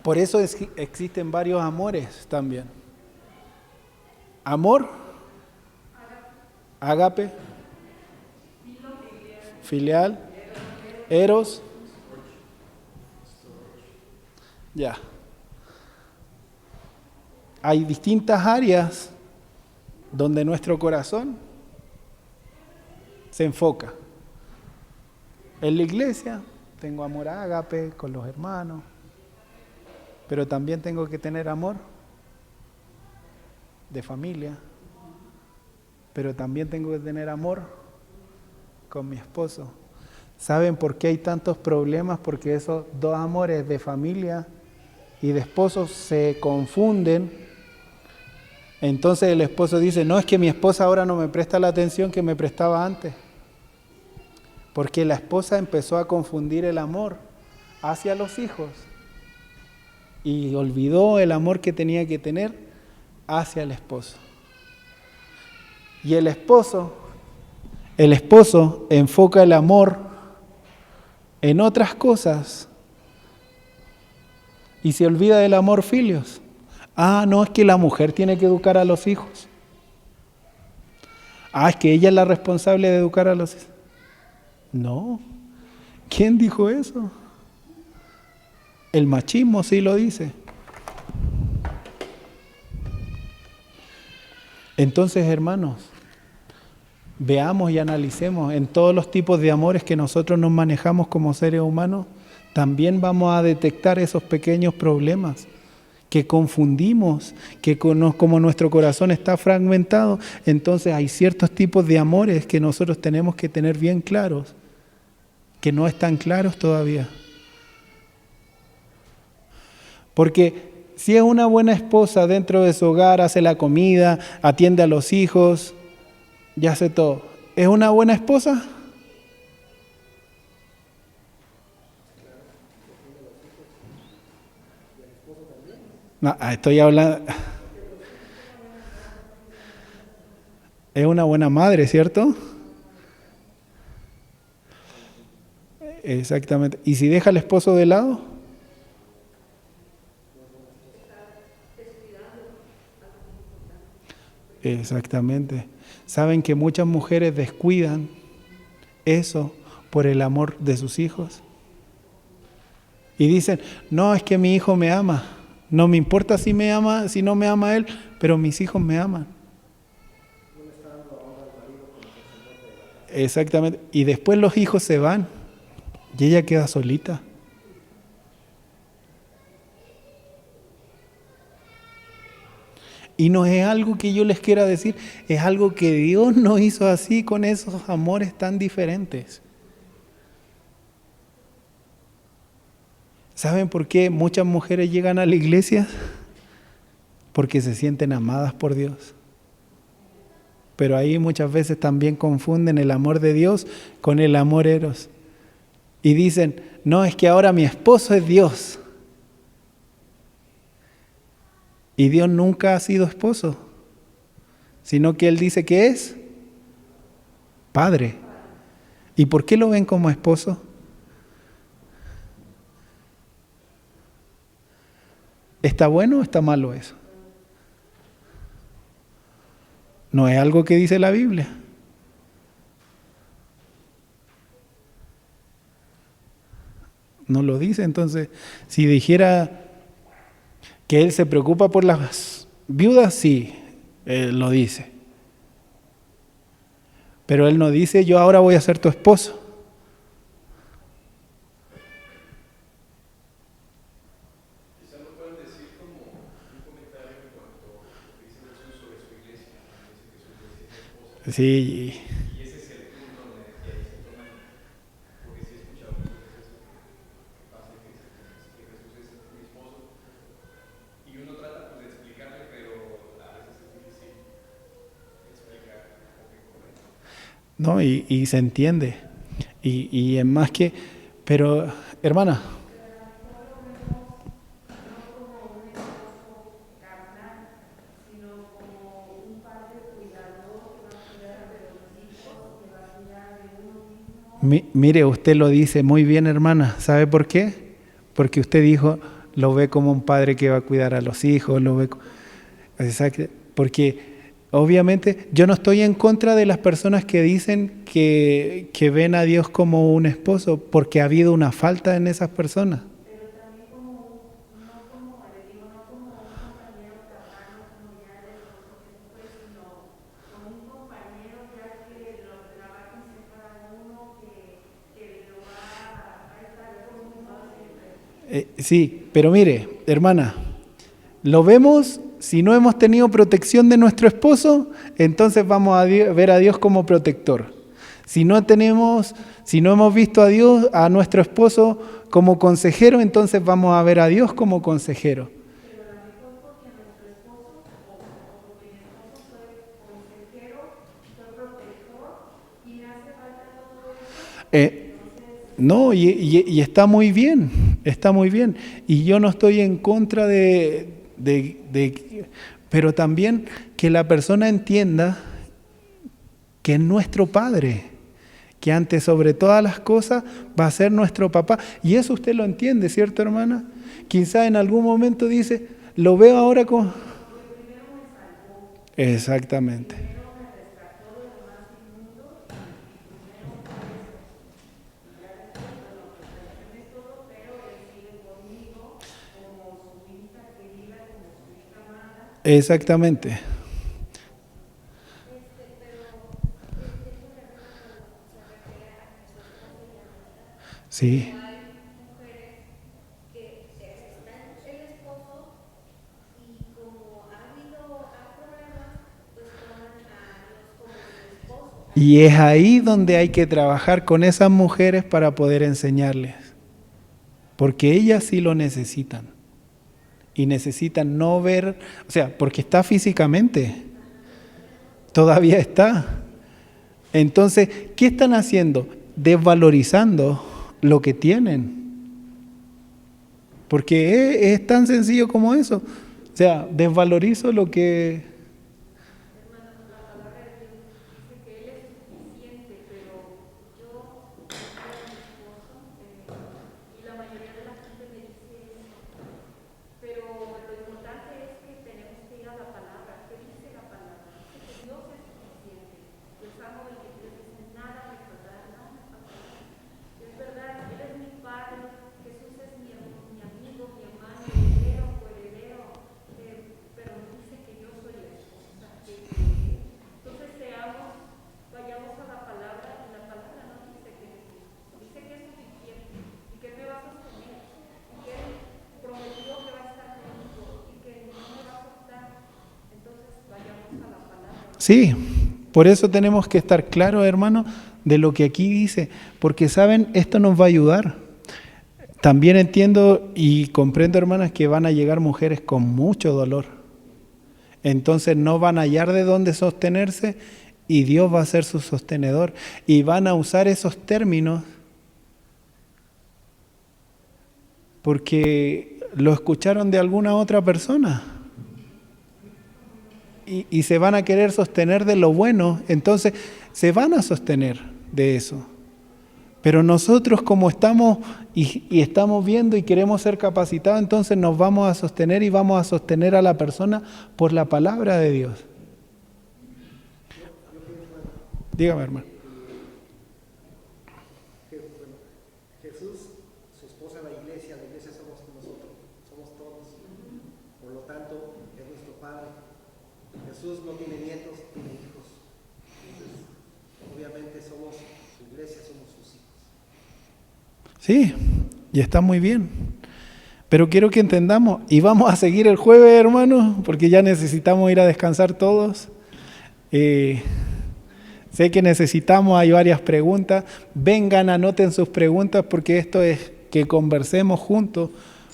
Speaker 2: Por eso existen varios amores también. Amor, ágape, filial, eros. Ya. Hay distintas áreas donde nuestro corazón se enfoca. En la iglesia tengo amor ágape con los hermanos, pero también tengo que tener amor de familia, pero también tengo que tener amor con mi esposo. ¿Saben por qué hay tantos problemas? Porque esos dos amores de familia y de esposo se confunden. Entonces el esposo dice, no, es que mi esposa ahora no me presta la atención que me prestaba antes. Porque la esposa empezó a confundir el amor hacia los hijos y olvidó el amor que tenía que tener hacia el esposo. Y el esposo enfoca el amor en otras cosas y se olvida del amor filios. Ah, no, es que la mujer tiene que educar a los hijos. Ah, es que ella es la responsable de educar a los hijos. No. ¿Quién dijo eso? El machismo sí lo dice. Entonces, hermanos, veamos y analicemos en todos los tipos de amores que nosotros nos manejamos como seres humanos, también vamos a detectar esos pequeños problemas que confundimos, que como nuestro corazón está fragmentado, entonces hay ciertos tipos de amores que nosotros tenemos que tener bien claros, que no están claros todavía. Porque si es una buena esposa dentro de su hogar, hace la comida, atiende a los hijos, ya hace todo. ¿Es una buena esposa? No, estoy hablando. Es una buena madre, ¿cierto? Exactamente. ¿Y si deja al esposo de lado? Exactamente. ¿Saben que muchas mujeres descuidan eso por el amor de sus hijos? Y dicen, no, es que mi hijo me ama. No me importa si me ama, si no me ama él, pero mis hijos me aman. Exactamente. Y después los hijos se van y ella queda solita. Y no es algo que yo les quiera decir, es algo que Dios nos hizo así con esos amores tan diferentes. ¿Saben por qué muchas mujeres llegan a la iglesia? Porque se sienten amadas por Dios. Pero ahí muchas veces también confunden el amor de Dios con el amor eros. Y dicen, no, es que ahora mi esposo es Dios. Y Dios nunca ha sido esposo, sino que Él dice que es Padre. ¿Y por qué lo ven como esposo? ¿Está bueno o está malo eso? No es algo que dice la Biblia. No lo dice. Entonces, si dijera que Él se preocupa por las viudas, sí, Él lo dice. Pero Él no dice, yo ahora voy a ser tu esposo.
Speaker 1: Quizá lo puedan decir como un comentario en cuanto a lo que dice Jesús sobre su iglesia. Dice que su iglesia es su esposa.
Speaker 2: Sí.
Speaker 1: Y ese es el punto donde ahí se toman, porque sí he escuchado muchas veces que pasa que dice que Jesús es mi esposo. Y uno trata pues de explicarle, pero a veces es difícil explicar lo que correcto.
Speaker 2: ¿No? Y se entiende. Y es más que, pero hermana, mire, usted lo dice muy bien, hermana. ¿Sabe por qué? Porque usted dijo, lo ve como un padre que va a cuidar a los hijos, lo ve. Exacto. Porque obviamente yo no estoy en contra de las personas que dicen que ven a Dios como un esposo, porque ha habido una falta en esas personas. Sí, pero mire, hermana, lo vemos, si no hemos tenido protección de nuestro esposo, entonces vamos a ver a Dios como protector. Si no hemos visto a Dios, a nuestro esposo como consejero, entonces vamos a ver a Dios como consejero. No, y está muy bien, está muy bien. Y yo no estoy en contra pero también que la persona entienda que es nuestro Padre, que antes sobre todas las cosas va a ser nuestro papá. Y eso usted lo entiende, ¿cierto, hermana? Quizá en algún momento dice, lo veo ahora como... Exactamente. Exactamente. Sí. Y es ahí donde hay que trabajar con esas mujeres para poder enseñarles. Porque ellas sí lo necesitan. Y necesitan no ver, o sea, porque está físicamente. Todavía está. Entonces, ¿qué están haciendo? Desvalorizando lo que tienen. Porque es tan sencillo como eso. O sea, desvalorizo lo que... Sí, por eso tenemos que estar claros, hermanos, de lo que aquí dice, porque saben, esto nos va a ayudar. También entiendo y comprendo, hermanas, que van a llegar mujeres con mucho dolor. Entonces no van a hallar de dónde sostenerse y Dios va a ser su sostenedor. Y van a usar esos términos porque lo escucharon de alguna otra persona. Y se van a querer sostener de lo bueno, entonces se van a sostener de eso. Pero nosotros como estamos y estamos viendo y queremos ser capacitados, entonces nos vamos a sostener y vamos a sostener a la persona por la palabra de Dios. Dígame, hermano.
Speaker 4: Jesús, su esposa, la iglesia somos nosotros, somos todos. Por lo tanto, es nuestro Padre. Jesús no tiene nietos, tiene hijos. Entonces, obviamente somos su iglesia, somos sus hijos.
Speaker 2: Sí, y está muy bien. Pero quiero que entendamos, y vamos a seguir el jueves, hermanos, porque ya necesitamos ir a descansar todos. Sé que necesitamos, hay varias preguntas. Vengan, anoten sus preguntas, porque esto es que conversemos juntos.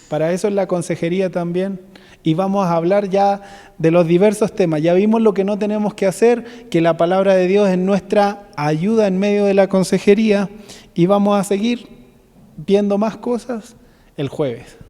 Speaker 2: Para eso es la consejería también. Y vamos a hablar ya de los diversos temas. Ya vimos lo que no tenemos que hacer, que la palabra de Dios es nuestra ayuda en medio de la consejería. Y vamos a seguir viendo más cosas el jueves.